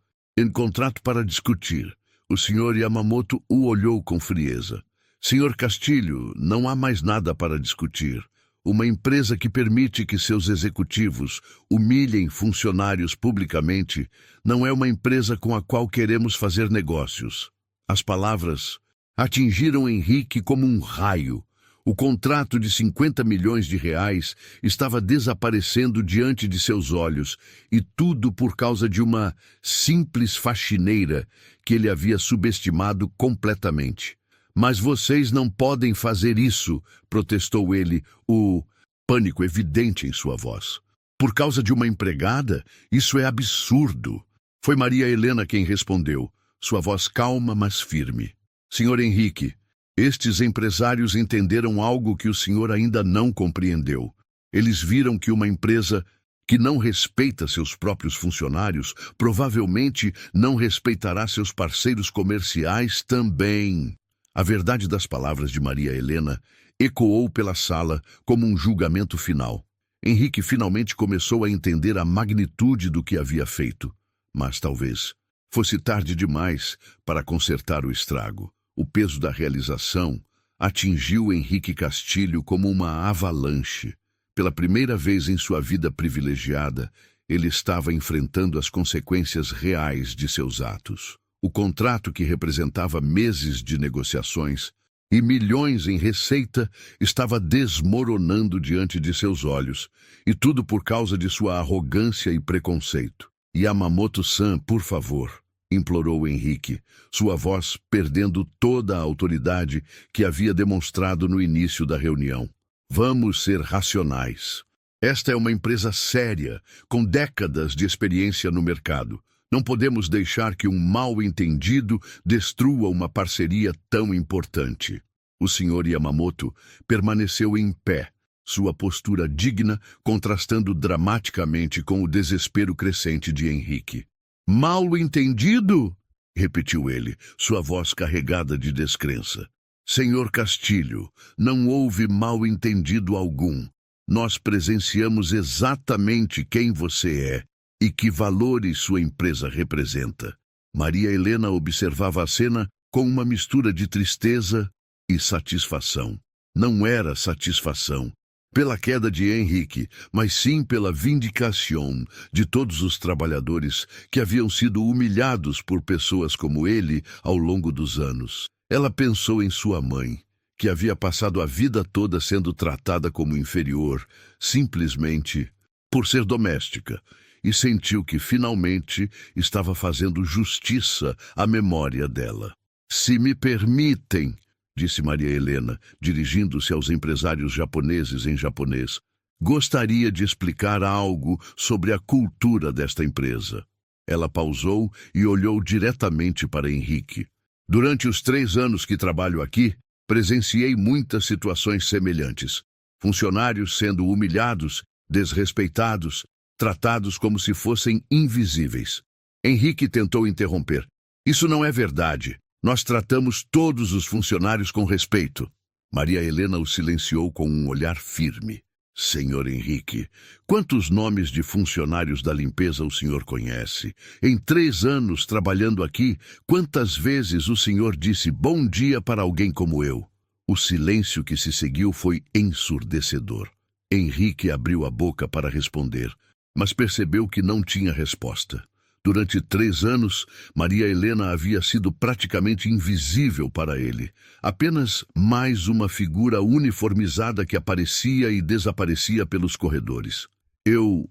contrato para discutir. O Sr. Yamamoto o olhou com frieza. Sr. Castilho, não há mais nada para discutir. Uma empresa que permite que seus executivos humilhem funcionários publicamente não é uma empresa com a qual queremos fazer negócios. As palavras atingiram Henrique como um raio. O contrato de 50 milhões de reais estava desaparecendo diante de seus olhos, e tudo por causa de uma simples faxineira que ele havia subestimado completamente. Mas vocês não podem fazer isso, protestou ele, o pânico evidente em sua voz. Por causa de uma empregada? Isso é absurdo. Foi Maria Helena quem respondeu, sua voz calma, mas firme. Senhor Henrique, estes empresários entenderam algo que o senhor ainda não compreendeu. Eles viram que uma empresa que não respeita seus próprios funcionários provavelmente não respeitará seus parceiros comerciais também. A verdade das palavras de Maria Helena ecoou pela sala como um julgamento final. Henrique finalmente começou a entender a magnitude do que havia feito, mas talvez fosse tarde demais para consertar o estrago. O peso da realização atingiu Henrique Castilho como uma avalanche. Pela primeira vez em sua vida privilegiada, ele estava enfrentando as consequências reais de seus atos. O contrato, que representava meses de negociações e milhões em receita, estava desmoronando diante de seus olhos, e tudo por causa de sua arrogância e preconceito. Yamamoto-san, por favor, implorou Henrique, sua voz perdendo toda a autoridade que havia demonstrado no início da reunião. Vamos ser racionais. Esta é uma empresa séria, com décadas de experiência no mercado. Não podemos deixar que um mal-entendido destrua uma parceria tão importante. O Sr. Yamamoto permaneceu em pé, sua postura digna contrastando dramaticamente com o desespero crescente de Henrique. Mal-entendido? Repetiu ele, sua voz carregada de descrença. Senhor Castilho, não houve mal-entendido algum. Nós presenciamos exatamente quem você é e que valores sua empresa representa. Maria Helena observava a cena com uma mistura de tristeza e satisfação. Não era satisfação pela queda de Henrique, mas sim pela vindicação de todos os trabalhadores que haviam sido humilhados por pessoas como ele ao longo dos anos. Ela pensou em sua mãe, que havia passado a vida toda sendo tratada como inferior, simplesmente por ser doméstica, e sentiu que finalmente estava fazendo justiça à memória dela. Se me permitem, disse Maria Helena, dirigindo-se aos empresários japoneses em japonês, Gostaria de explicar algo sobre a cultura desta empresa. Ela pausou e olhou diretamente para Henrique. Durante os 3 anos que trabalho aqui, presenciei muitas situações semelhantes. Funcionários sendo humilhados, desrespeitados, tratados como se fossem invisíveis. Henrique tentou interromper. Isso não é verdade. Nós tratamos todos os funcionários com respeito. Maria Helena o silenciou com um olhar firme. Senhor Henrique, quantos nomes de funcionários da limpeza o senhor conhece? Em 3 anos trabalhando aqui, quantas vezes o senhor disse bom dia para alguém como eu? O silêncio que se seguiu foi ensurdecedor. Henrique abriu a boca para responder, mas percebeu que não tinha resposta. Durante 3 anos, Maria Helena havia sido praticamente invisível para ele. Apenas mais uma figura uniformizada que aparecia e desaparecia pelos corredores. Eu...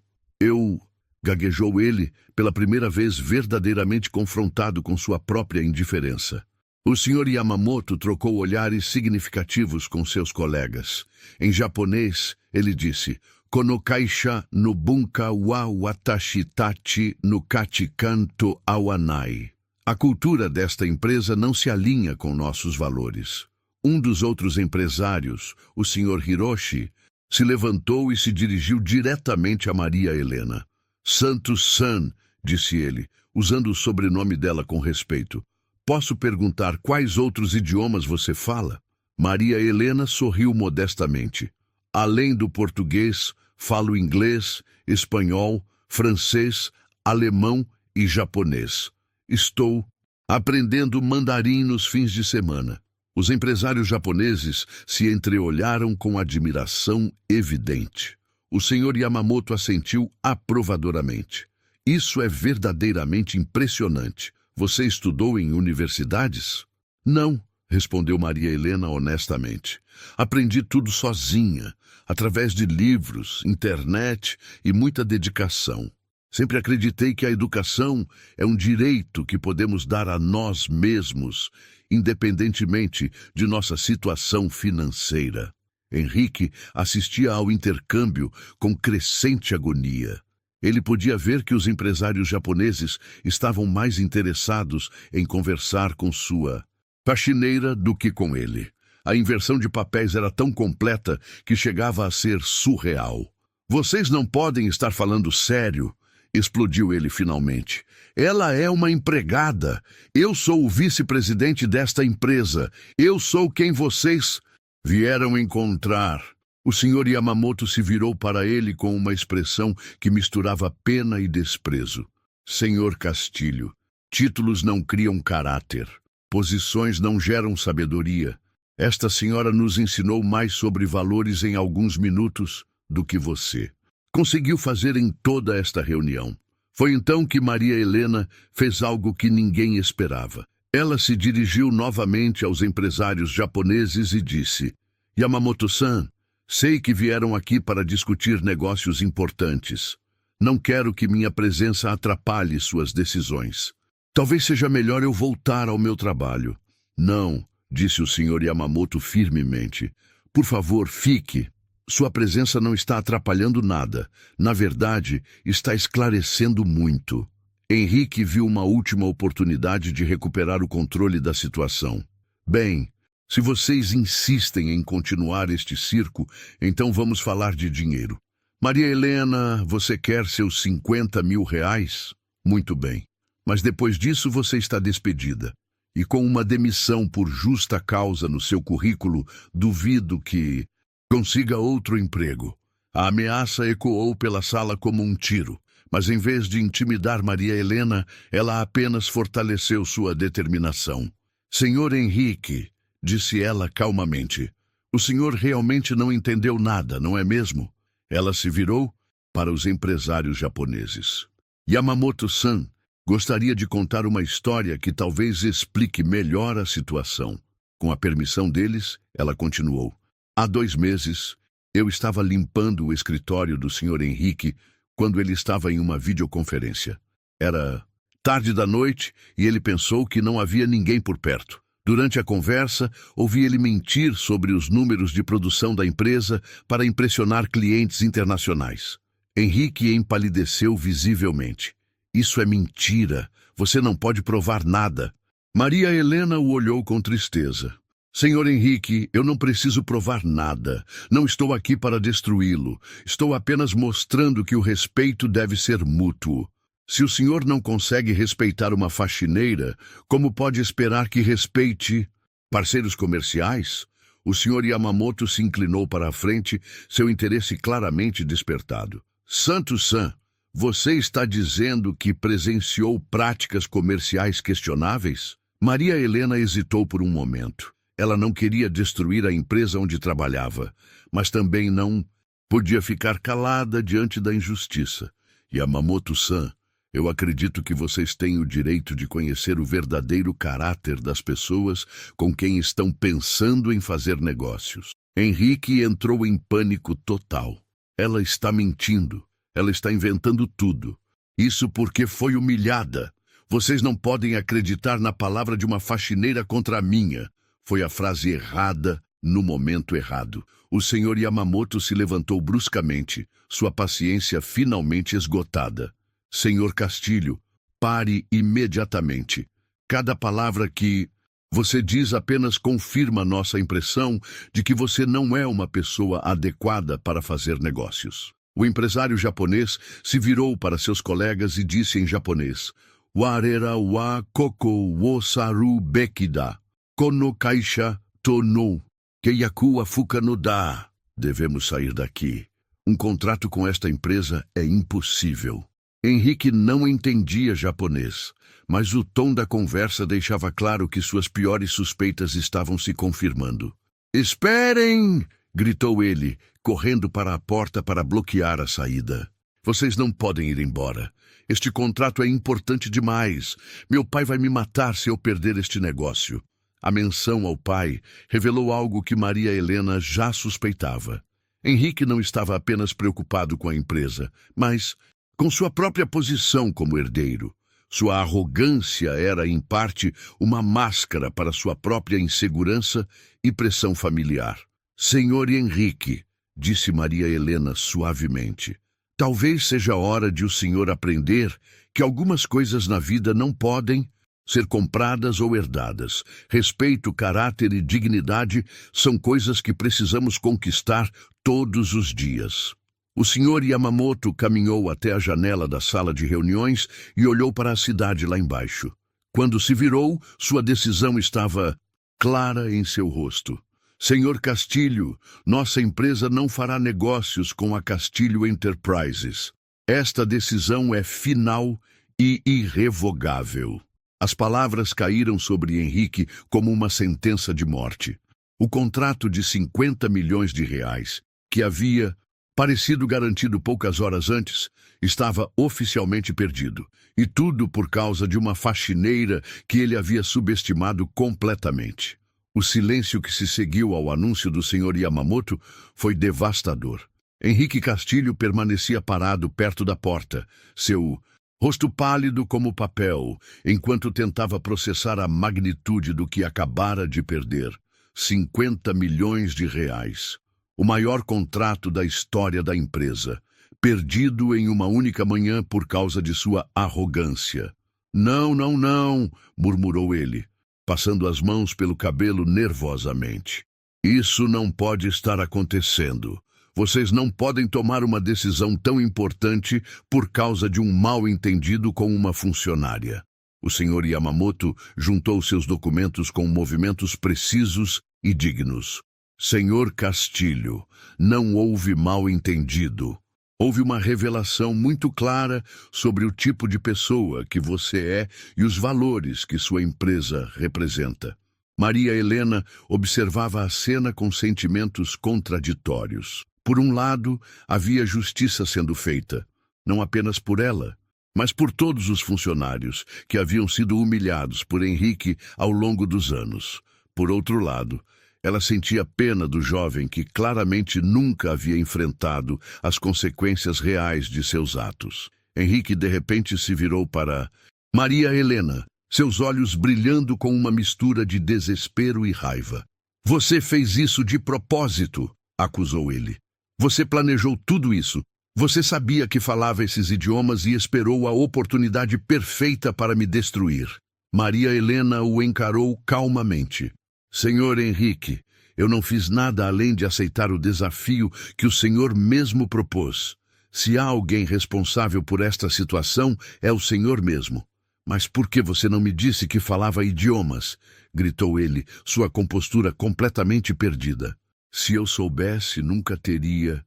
gaguejou ele, pela primeira vez verdadeiramente confrontado com sua própria indiferença. O Sr. Yamamoto trocou olhares significativos com seus colegas. Em japonês, ele disse: Kono kaisha no bunka wa watashi tachi no kachikanto awanai. A cultura desta empresa não se alinha com nossos valores. Um dos outros empresários, o Sr. Hiroshi, se levantou e se dirigiu diretamente a Maria Helena. Santos-san, disse ele, usando o sobrenome dela com respeito. Posso perguntar quais outros idiomas você fala? Maria Helena sorriu modestamente. Além do português, falo inglês, espanhol, francês, alemão e japonês. Estou aprendendo mandarim nos fins de semana. Os empresários japoneses se entreolharam com admiração evidente. O Sr. Yamamoto assentiu aprovadoramente. Isso é verdadeiramente impressionante. Você estudou em universidades? Não, respondeu Maria Helena honestamente. Aprendi tudo sozinha, através de livros, internet e muita dedicação. Sempre acreditei que a educação é um direito que podemos dar a nós mesmos, independentemente de nossa situação financeira. Henrique assistia ao intercâmbio com crescente agonia. Ele podia ver que os empresários japoneses estavam mais interessados em conversar com sua faxineira do que com ele. A inversão de papéis era tão completa que chegava a ser surreal. Vocês não podem estar falando sério, explodiu ele finalmente. Ela é uma empregada. Eu sou o vice-presidente desta empresa. Eu sou quem vocês vieram encontrar. O Sr. Yamamoto se virou para ele com uma expressão que misturava pena e desprezo. Senhor Castilho, títulos não criam caráter. Posições não geram sabedoria. Esta senhora nos ensinou mais sobre valores em alguns minutos do que você conseguiu fazer em toda esta reunião. Foi então que Maria Helena fez algo que ninguém esperava. Ela se dirigiu novamente aos empresários japoneses e disse: Yamamoto-san, sei que vieram aqui para discutir negócios importantes. Não quero que minha presença atrapalhe suas decisões. Talvez seja melhor eu voltar ao meu trabalho. Não, disse o Sr. Yamamoto firmemente. Por favor, fique. Sua presença não está atrapalhando nada. Na verdade, está esclarecendo muito. Henrique viu uma última oportunidade de recuperar o controle da situação. Bem, se vocês insistem em continuar este circo, então vamos falar de dinheiro. Maria Helena, você quer seus 50 mil reais? Muito bem. Mas depois disso você está despedida. E com uma demissão por justa causa no seu currículo, duvido que consiga outro emprego. A ameaça ecoou pela sala como um tiro, mas em vez de intimidar Maria Helena, ela apenas fortaleceu sua determinação. Senhor Henrique, disse ela calmamente, o senhor realmente não entendeu nada, não é mesmo? Ela se virou para os empresários japoneses. Yamamoto-san, gostaria de contar uma história que talvez explique melhor a situação. Com a permissão deles, ela continuou. Há 2 meses, eu estava limpando o escritório do Sr. Henrique quando ele estava em uma videoconferência. Era tarde da noite e ele pensou que não havia ninguém por perto. Durante a conversa, ouvi ele mentir sobre os números de produção da empresa para impressionar clientes internacionais. Henrique empalideceu visivelmente. Isso é mentira. Você não pode provar nada. Maria Helena o olhou com tristeza. Senhor Henrique, eu não preciso provar nada. Não estou aqui para destruí-lo. Estou apenas mostrando que o respeito deve ser mútuo. Se o senhor não consegue respeitar uma faxineira, como pode esperar que respeite parceiros comerciais? O senhor Yamamoto se inclinou para a frente, seu interesse claramente despertado. Santo-san, você está dizendo que presenciou práticas comerciais questionáveis? Maria Helena hesitou por um momento. Ela não queria destruir a empresa onde trabalhava, mas também não podia ficar calada diante da injustiça. Yamamoto-san, eu acredito que vocês têm o direito de conhecer o verdadeiro caráter das pessoas com quem estão pensando em fazer negócios. Henrique entrou em pânico total. Ela está mentindo. Ela está inventando tudo. Isso porque foi humilhada. Vocês não podem acreditar na palavra de uma faxineira contra a minha. Foi a frase errada no momento errado. O senhor Yamamoto se levantou bruscamente, sua paciência finalmente esgotada. Senhor Castilho, pare imediatamente. Cada palavra que você diz apenas confirma nossa impressão de que você não é uma pessoa adequada para fazer negócios. O empresário japonês se virou para seus colegas e disse em japonês: Warera wa koko wo saru bekida. Kono kaisha to no keiyaku wa fuka no da. Devemos sair daqui. Um contrato com esta empresa é impossível. Henrique não entendia japonês, mas o tom da conversa deixava claro que suas piores suspeitas estavam se confirmando. Esperem! Gritou ele, correndo para a porta para bloquear a saída. Vocês não podem ir embora. Este contrato é importante demais. Meu pai vai me matar se eu perder este negócio. A menção ao pai revelou algo que Maria Helena já suspeitava. Henrique não estava apenas preocupado com a empresa, mas com sua própria posição como herdeiro. Sua arrogância era, em parte, uma máscara para sua própria insegurança e pressão familiar. Senhor Henrique, disse Maria Helena suavemente, talvez seja hora de o senhor aprender que algumas coisas na vida não podem ser compradas ou herdadas. Respeito, caráter e dignidade são coisas que precisamos conquistar todos os dias. O senhor Yamamoto caminhou até a janela da sala de reuniões e olhou para a cidade lá embaixo. Quando se virou, sua decisão estava clara em seu rosto. Senhor Castilho, nossa empresa não fará negócios com a Castilho Enterprises. Esta decisão é final e irrevogável. As palavras caíram sobre Henrique como uma sentença de morte. O contrato de 50 milhões de reais, que havia parecido garantido poucas horas antes, estava oficialmente perdido. E tudo por causa de uma faxineira que ele havia subestimado completamente. O silêncio que se seguiu ao anúncio do senhor Yamamoto foi devastador. Henrique Castilho permanecia parado perto da porta, seu rosto pálido como papel, enquanto tentava processar a magnitude do que acabara de perder. 50 milhões de reais. O maior contrato da história da empresa, perdido em uma única manhã por causa de sua arrogância. Não, não, não, murmurou ele, passando as mãos pelo cabelo nervosamente. Isso não pode estar acontecendo. Vocês não podem tomar uma decisão tão importante por causa de um mal-entendido com uma funcionária. O senhor Yamamoto juntou seus documentos com movimentos precisos e dignos. Senhor Castilho, não houve mal-entendido. Houve uma revelação muito clara sobre o tipo de pessoa que você é e os valores que sua empresa representa. Maria Helena observava a cena com sentimentos contraditórios. Por um lado, havia justiça sendo feita, não apenas por ela, mas por todos os funcionários que haviam sido humilhados por Henrique ao longo dos anos. Por outro lado, ela sentia pena do jovem que claramente nunca havia enfrentado as consequências reais de seus atos. Henrique de repente se virou para Maria Helena. seus olhos brilhando com uma mistura de desespero e raiva. Você fez isso de propósito, acusou ele. Você planejou tudo isso. Você sabia que falava esses idiomas e esperou a oportunidade perfeita para me destruir. Maria Helena o encarou calmamente. Senhor Henrique, eu não fiz nada além de aceitar o desafio que o senhor mesmo propôs. Se há alguém responsável por esta situação, é o senhor mesmo. Mas por que você não me disse que falava idiomas? Gritou ele, sua compostura completamente perdida. Se eu soubesse, nunca teria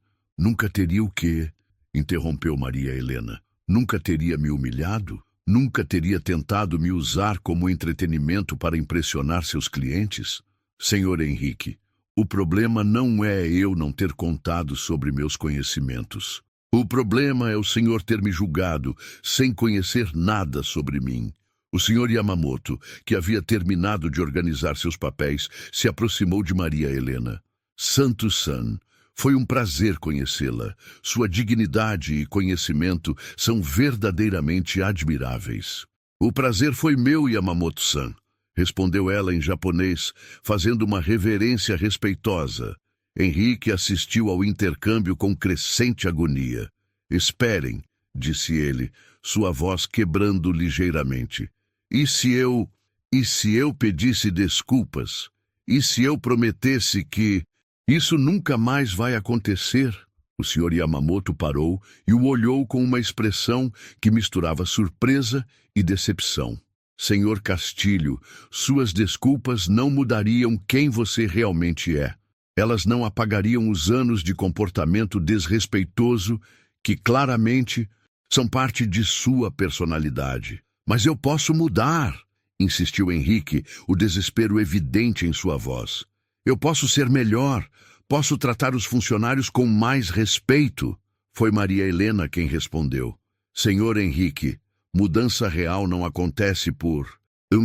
o quê? Interrompeu Maria Helena. Nunca teria me humilhado? Nunca teria tentado me usar como entretenimento para impressionar seus clientes? Senhor Henrique, o problema não é eu não ter contado sobre meus conhecimentos. O problema é o senhor ter me julgado sem conhecer nada sobre mim. O senhor Yamamoto, que havia terminado de organizar seus papéis, se aproximou de Maria Helena. Santo-san, foi um prazer conhecê-la. Sua dignidade e conhecimento são verdadeiramente admiráveis. O prazer foi meu, Yamamoto-san, respondeu ela em japonês, fazendo uma reverência respeitosa. Henrique assistiu ao intercâmbio com crescente agonia. Esperem, disse ele, sua voz quebrando ligeiramente. E se eu pedisse desculpas? E se eu prometesse que isso nunca mais vai acontecer? O Sr. Yamamoto parou e o olhou com uma expressão que misturava surpresa e decepção. Senhor Castilho, suas desculpas não mudariam quem você realmente é. Elas não apagariam os anos de comportamento desrespeitoso que claramente são parte de sua personalidade. Mas eu posso mudar, insistiu Henrique, o desespero evidente em sua voz. Eu posso ser melhor, posso tratar os funcionários com mais respeito. Foi Maria Helena quem respondeu. Senhor Henrique, mudança real não acontece por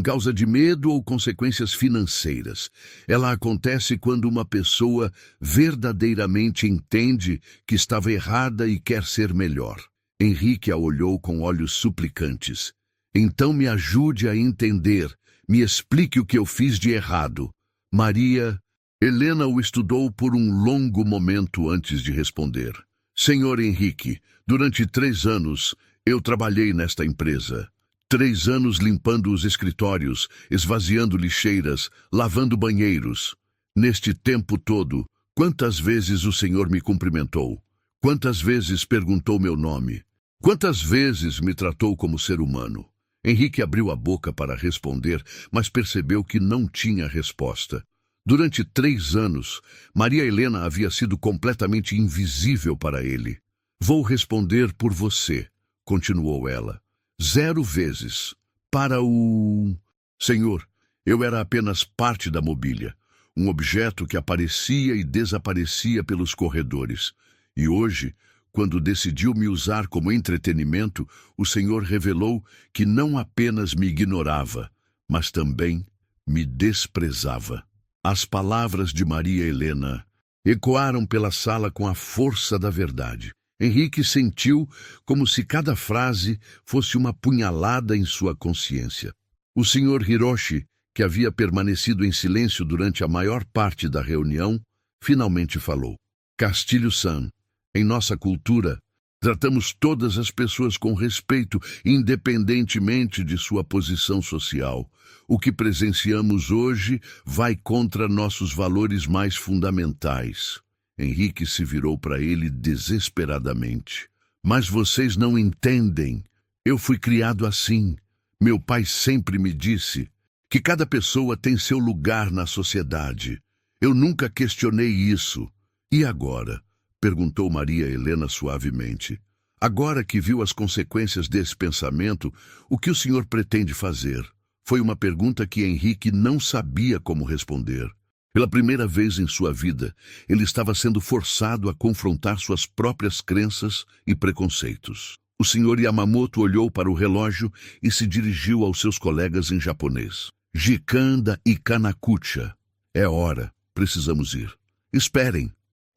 causa de medo ou consequências financeiras. Ela acontece quando uma pessoa verdadeiramente entende que estava errada e quer ser melhor. Henrique a olhou com olhos suplicantes. Então me ajude a entender. Me explique o que eu fiz de errado. Maria Helena o estudou por um longo momento antes de responder. Senhor Henrique, durante 3 anos eu trabalhei nesta empresa. 3 anos limpando os escritórios, esvaziando lixeiras, lavando banheiros. Neste tempo todo, quantas vezes o senhor me cumprimentou? Quantas vezes perguntou meu nome? Quantas vezes me tratou como ser humano? Henrique abriu a boca para responder, mas percebeu que não tinha resposta. Durante 3 anos, Maria Helena havia sido completamente invisível para ele. Vou responder por você, continuou ela. 0 vezes. Para o... Senhor, eu era apenas parte da mobília, um objeto que aparecia e desaparecia pelos corredores. E hoje, quando decidiu me usar como entretenimento, o Senhor revelou que não apenas me ignorava, mas também me desprezava. As palavras de Maria Helena ecoaram pela sala com a força da verdade. Henrique sentiu como se cada frase fosse uma punhalada em sua consciência. O Sr. Hiroshi, que havia permanecido em silêncio durante a maior parte da reunião, finalmente falou. Castilho-san, em nossa cultura, tratamos todas as pessoas com respeito, independentemente de sua posição social. O que presenciamos hoje vai contra nossos valores mais fundamentais. Henrique se virou para ele desesperadamente. Mas vocês não entendem. Eu fui criado assim. Meu pai sempre me disse que cada pessoa tem seu lugar na sociedade. Eu nunca questionei isso. E agora? Perguntou Maria Helena suavemente. Agora que viu as consequências desse pensamento, o que o senhor pretende fazer? Foi uma pergunta que Henrique não sabia como responder. Pela primeira vez em sua vida, ele estava sendo forçado a confrontar suas próprias crenças e preconceitos. O Sr. Yamamoto olhou para o relógio e se dirigiu aos seus colegas em japonês. Jikanda e Kanakucha. É hora. Precisamos ir. Esperem.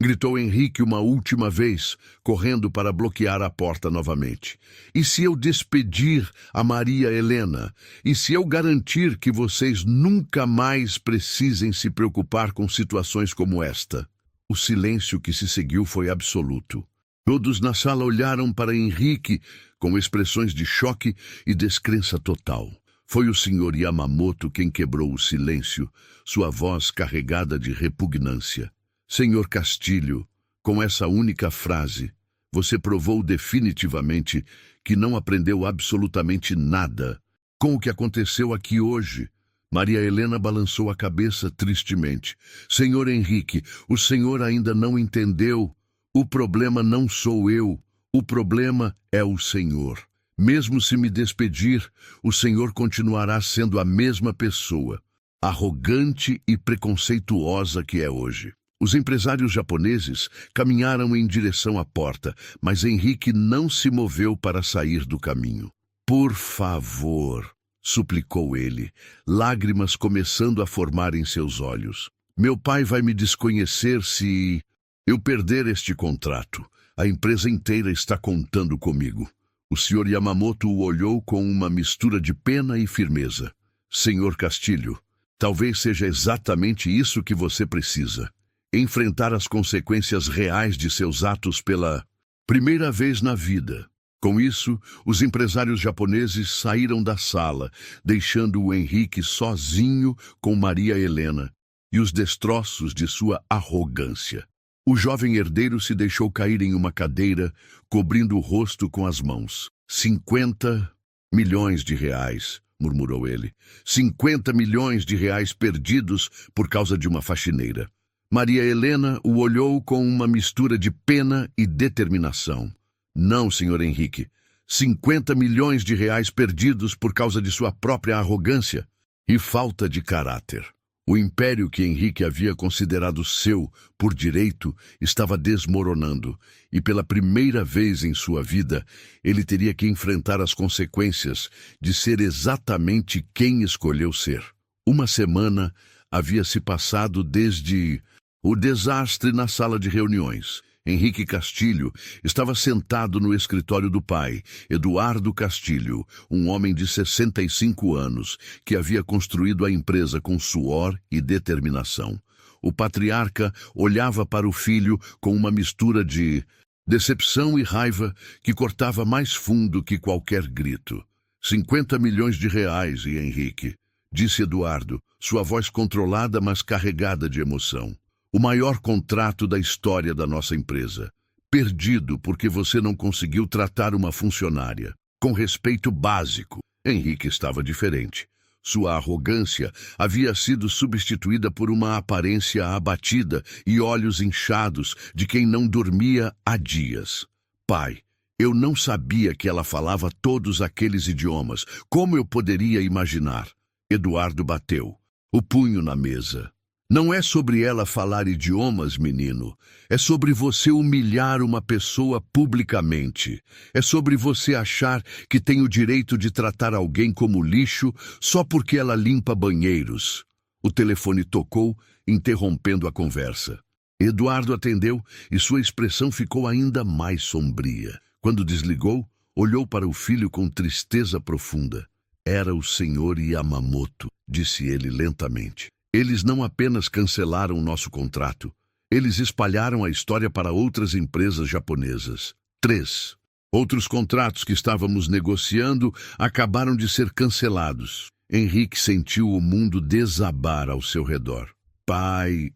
gritou Henrique uma última vez, correndo para bloquear a porta novamente. E se eu despedir a Maria Helena? E se eu garantir que vocês nunca mais precisem se preocupar com situações como esta? O silêncio que se seguiu foi absoluto. Todos na sala olharam para Henrique com expressões de choque e descrença total. Foi o Sr. Yamamoto quem quebrou o silêncio, sua voz carregada de repugnância. Senhor Castilho, com essa única frase, você provou definitivamente que não aprendeu absolutamente nada com o que aconteceu aqui hoje. Maria Helena balançou a cabeça tristemente. Senhor Henrique, o senhor ainda não entendeu. O problema não sou eu, o problema é o senhor. Mesmo se me despedir, o senhor continuará sendo a mesma pessoa, arrogante e preconceituosa que é hoje. Os empresários japoneses caminharam em direção à porta, mas Henrique não se moveu para sair do caminho. Por favor, suplicou ele, lágrimas começando a formar em seus olhos. Meu pai vai me desconhecer se eu perder este contrato. A empresa inteira está contando comigo. O Sr. Yamamoto o olhou com uma mistura de pena e firmeza. Senhor Castilho, talvez seja exatamente isso que você precisa. Enfrentar as consequências reais de seus atos pela primeira vez na vida. Com isso, os empresários japoneses saíram da sala, deixando o Henrique sozinho com Maria Helena e os destroços de sua arrogância. O jovem herdeiro se deixou cair em uma cadeira, cobrindo o rosto com as mãos. 50 milhões de reais, murmurou ele. 50 milhões de reais perdidos por causa de uma faxineira. Maria Helena o olhou com uma mistura de pena e determinação. Não, Sr. Henrique. 50 milhões de reais perdidos por causa de sua própria arrogância e falta de caráter. O império que Henrique havia considerado seu por direito estava desmoronando, e pela primeira vez em sua vida, ele teria que enfrentar as consequências de ser exatamente quem escolheu ser. Uma semana havia se passado desde o desastre na sala de reuniões. Henrique Castilho estava sentado no escritório do pai, Eduardo Castilho, um homem de 65 anos, que havia construído a empresa com suor e determinação. O patriarca olhava para o filho com uma mistura de decepção e raiva que cortava mais fundo que qualquer grito. 50 milhões de reais, e Henrique, disse Eduardo, sua voz controlada, mas carregada de emoção. O maior contrato da história da nossa empresa. Perdido porque você não conseguiu tratar uma funcionária com respeito básico. Henrique estava diferente. Sua arrogância havia sido substituída por uma aparência abatida e olhos inchados de quem não dormia há dias. Pai, eu não sabia que ela falava todos aqueles idiomas. Como eu poderia imaginar? Eduardo bateu o punho na mesa. Não é sobre ela falar idiomas, menino. É sobre você humilhar uma pessoa publicamente. É sobre você achar que tem o direito de tratar alguém como lixo só porque ela limpa banheiros. O telefone tocou, interrompendo a conversa. Eduardo atendeu e sua expressão ficou ainda mais sombria. Quando desligou, olhou para o filho com tristeza profunda. Era o Sr. Yamamoto, disse ele lentamente. Eles não apenas cancelaram nosso contrato, eles espalharam a história para outras empresas japonesas. 3. Outros contratos que estávamos negociando acabaram de ser cancelados. Henrique sentiu o mundo desabar ao seu redor. Pai,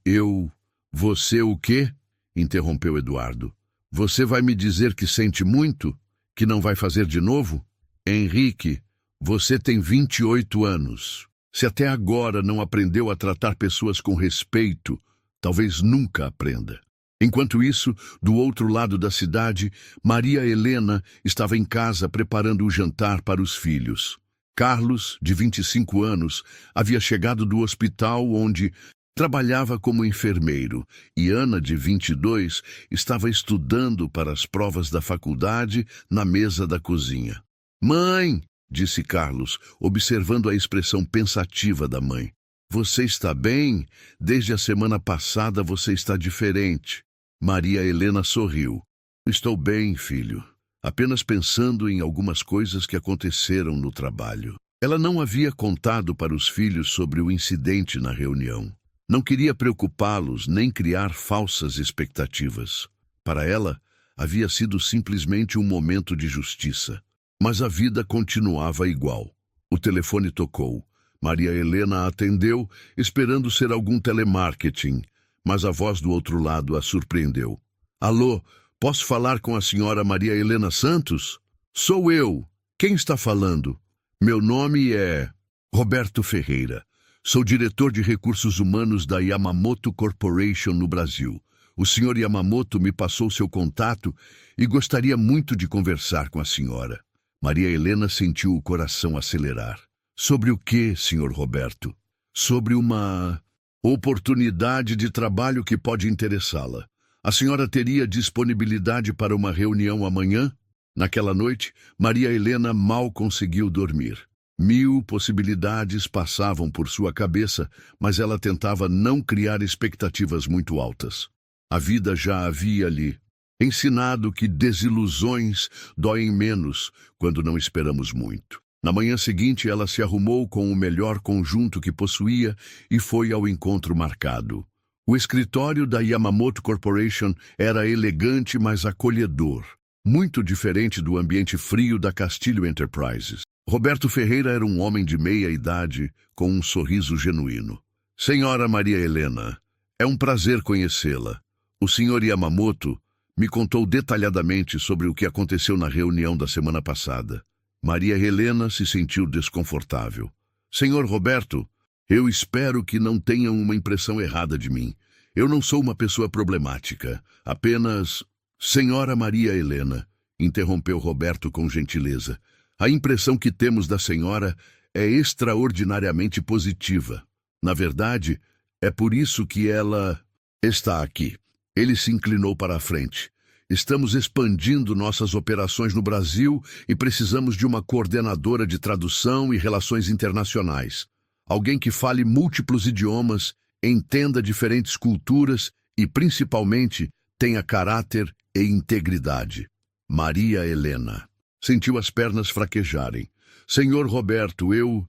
você o quê? Interrompeu Eduardo. Você vai me dizer que sente muito? Que não vai fazer de novo? Henrique, você tem 28 anos. Se até agora não aprendeu a tratar pessoas com respeito, talvez nunca aprenda. Enquanto isso, do outro lado da cidade, Maria Helena estava em casa preparando o jantar para os filhos. Carlos, de 25 anos, havia chegado do hospital onde trabalhava como enfermeiro, e Ana, de 22, estava estudando para as provas da faculdade na mesa da cozinha. Mãe! Disse Carlos, observando a expressão pensativa da mãe. Você está bem? Desde a semana passada você está diferente. Maria Helena sorriu. Estou bem, filho. Apenas pensando em algumas coisas que aconteceram no trabalho. Ela não havia contado para os filhos sobre o incidente na reunião. Não queria preocupá-los nem criar falsas expectativas. Para ela, havia sido simplesmente um momento de justiça. Mas a vida continuava igual. O telefone tocou. Maria Helena atendeu, esperando ser algum telemarketing, mas a voz do outro lado a surpreendeu. Alô, posso falar com a senhora Maria Helena Santos? Sou eu. Quem está falando? Meu nome é Roberto Ferreira. Sou diretor de recursos humanos da Yamamoto Corporation no Brasil. O senhor Yamamoto me passou seu contato e gostaria muito de conversar com a senhora. Maria Helena sentiu o coração acelerar. Sobre o que, senhor Roberto? Sobre uma oportunidade de trabalho que pode interessá-la. A senhora teria disponibilidade para uma reunião amanhã? Naquela noite, Maria Helena mal conseguiu dormir. 1000 possibilidades passavam por sua cabeça, mas ela tentava não criar expectativas muito altas. A vida já havia lhe ensinado que desilusões doem menos quando não esperamos muito. Na manhã seguinte, ela se arrumou com o melhor conjunto que possuía e foi ao encontro marcado. O escritório da Yamamoto Corporation era elegante, mas acolhedor, muito diferente do ambiente frio da Castilho Enterprises. Roberto Ferreira era um homem de meia idade, com um sorriso genuíno. Senhora Maria Helena, é um prazer conhecê-la. O senhor Yamamoto me contou detalhadamente sobre o que aconteceu na reunião da semana passada. Maria Helena se sentiu desconfortável. Senhor Roberto, eu espero que não tenham uma impressão errada de mim. Eu não sou uma pessoa problemática. Apenas... Senhora Maria Helena, interrompeu Roberto com gentileza. A impressão que temos da senhora é extraordinariamente positiva. Na verdade, é por isso que ela está aqui. Ele se inclinou para a frente. Estamos expandindo nossas operações no Brasil e precisamos de uma coordenadora de tradução e relações internacionais. Alguém que fale múltiplos idiomas, entenda diferentes culturas e, principalmente, tenha caráter e integridade. Maria Helena sentiu as pernas fraquejarem. Senhor Roberto, eu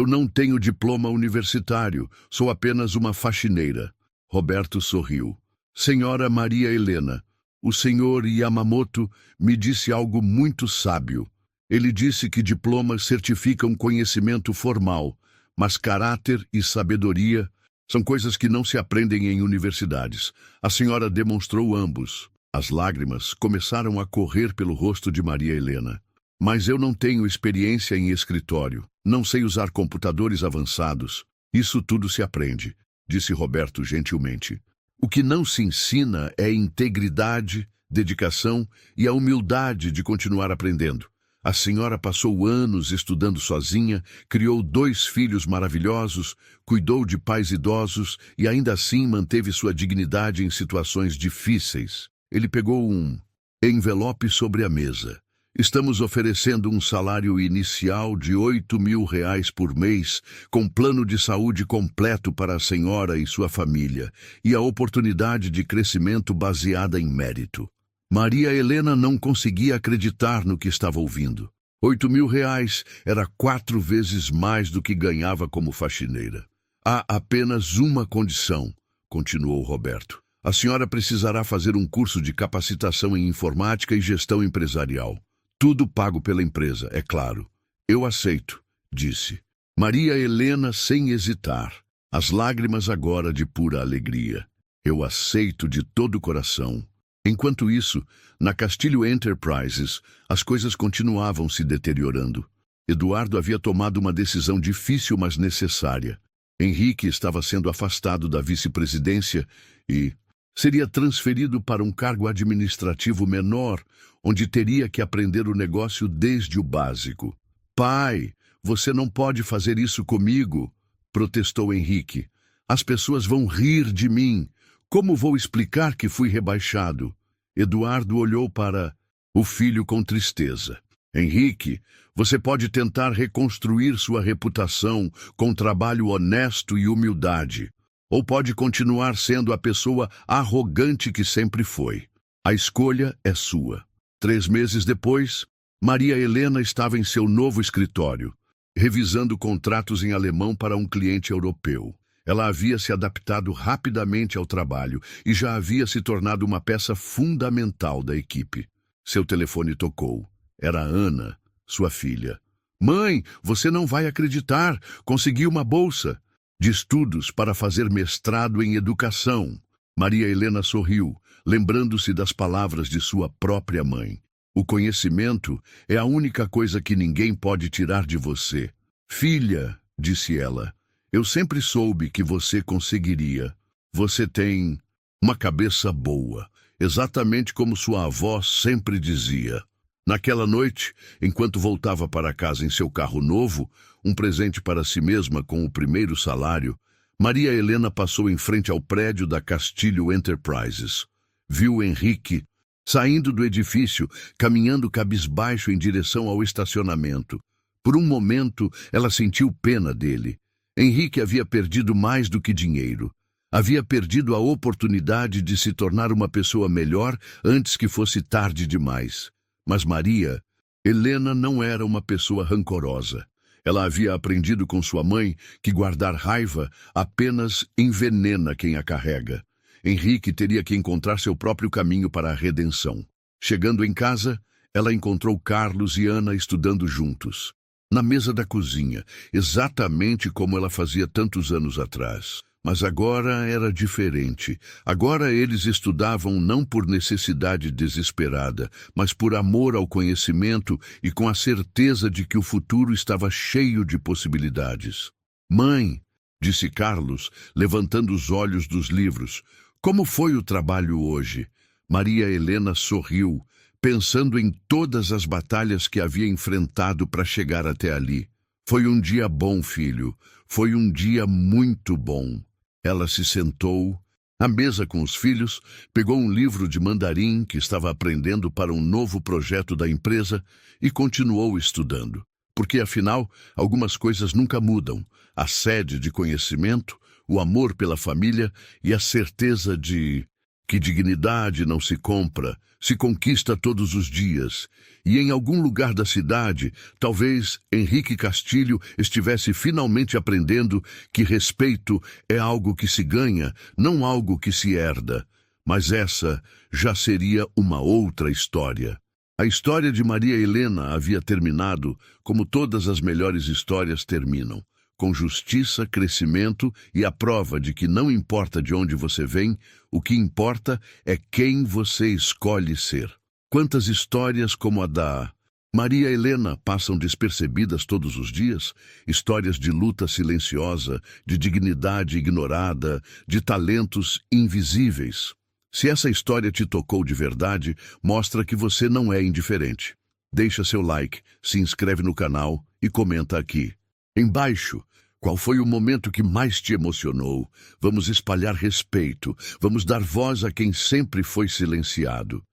não tenho diploma universitário, sou apenas uma faxineira. Roberto sorriu. Senhora Maria Helena, o senhor Yamamoto me disse algo muito sábio. Ele disse que diplomas certificam conhecimento formal, mas caráter e sabedoria são coisas que não se aprendem em universidades. A senhora demonstrou ambos. As lágrimas começaram a correr pelo rosto de Maria Helena. Mas eu não tenho experiência em escritório. Não sei usar computadores avançados. Isso tudo se aprende, disse Roberto gentilmente. O que não se ensina é integridade, dedicação e a humildade de continuar aprendendo. A senhora passou anos estudando sozinha, criou 2 filhos maravilhosos, cuidou de pais idosos e ainda assim manteve sua dignidade em situações difíceis. Ele pegou um envelope sobre a mesa. Estamos oferecendo um salário inicial de R$8.000 por mês, com plano de saúde completo para a senhora e sua família, e a oportunidade de crescimento baseada em mérito. Maria Helena não conseguia acreditar no que estava ouvindo. R$8.000 era 4 vezes mais do que ganhava como faxineira. Há apenas uma condição, continuou Roberto. A senhora precisará fazer um curso de capacitação em informática e gestão empresarial. Tudo pago pela empresa, é claro. Eu aceito, disse. Maria Helena sem hesitar. As lágrimas agora de pura alegria. Eu aceito de todo o coração. Enquanto isso, na Castilho Enterprises, as coisas continuavam se deteriorando. Eduardo havia tomado uma decisão difícil, mas necessária. Henrique estava sendo afastado da vice-presidência e seria transferido para um cargo administrativo menor, onde teria que aprender o negócio desde o básico. Pai, você não pode fazer isso comigo, protestou Henrique. As pessoas vão rir de mim. Como vou explicar que fui rebaixado? Eduardo olhou para o filho com tristeza. Henrique, você pode tentar reconstruir sua reputação com trabalho honesto e humildade. ou pode continuar sendo a pessoa arrogante que sempre foi. A escolha é sua. 3 meses depois, Maria Helena estava em seu novo escritório, revisando contratos em alemão para um cliente europeu. Ela havia se adaptado rapidamente ao trabalho e já havia se tornado uma peça fundamental da equipe. Seu telefone tocou. Era Ana, sua filha. Mãe, você não vai acreditar, consegui uma bolsa de estudos para fazer mestrado em educação. Maria Helena sorriu, lembrando-se das palavras de sua própria mãe. O conhecimento é a única coisa que ninguém pode tirar de você. Filha, disse ela, eu sempre soube que você conseguiria. Você tem uma cabeça boa, exatamente como sua avó sempre dizia. Naquela noite, enquanto voltava para casa em seu carro novo, um presente para si mesma com o primeiro salário, Maria Helena passou em frente ao prédio da Castilho Enterprises. Viu Henrique saindo do edifício, caminhando cabisbaixo em direção ao estacionamento. Por um momento, ela sentiu pena dele. Henrique havia perdido mais do que dinheiro. Havia perdido a oportunidade de se tornar uma pessoa melhor antes que fosse tarde demais. Mas Maria Helena não era uma pessoa rancorosa. Ela havia aprendido com sua mãe que guardar raiva apenas envenena quem a carrega. Henrique teria que encontrar seu próprio caminho para a redenção. Chegando em casa, ela encontrou Carlos e Ana estudando juntos, na mesa da cozinha, exatamente como ela fazia tantos anos atrás. Mas agora era diferente. Agora eles estudavam não por necessidade desesperada, mas por amor ao conhecimento e com a certeza de que o futuro estava cheio de possibilidades. Mãe, disse Carlos, levantando os olhos dos livros, como foi o trabalho hoje? Maria Helena sorriu, pensando em todas as batalhas que havia enfrentado para chegar até ali. Foi um dia bom, filho. Foi um dia muito bom. Ela se sentou à mesa com os filhos, pegou um livro de mandarim que estava aprendendo para um novo projeto da empresa e continuou estudando. Porque, afinal, algumas coisas nunca mudam. A sede de conhecimento, o amor pela família e a certeza de que dignidade não se compra, se conquista todos os dias. E em algum lugar da cidade, talvez Henrique Castilho estivesse finalmente aprendendo que respeito é algo que se ganha, não algo que se herda. Mas essa já seria uma outra história. A história de Maria Helena havia terminado como todas as melhores histórias terminam, com justiça, crescimento e a prova de que não importa de onde você vem, o que importa é quem você escolhe ser. Quantas histórias como a da Maria Helena passam despercebidas todos os dias? Histórias de luta silenciosa, de dignidade ignorada, de talentos invisíveis. Se essa história te tocou de verdade, mostra que você não é indiferente. Deixa seu like, se inscreve no canal e comenta aqui. Embaixo, qual foi o momento que mais te emocionou? Vamos espalhar respeito, vamos dar voz a quem sempre foi silenciado.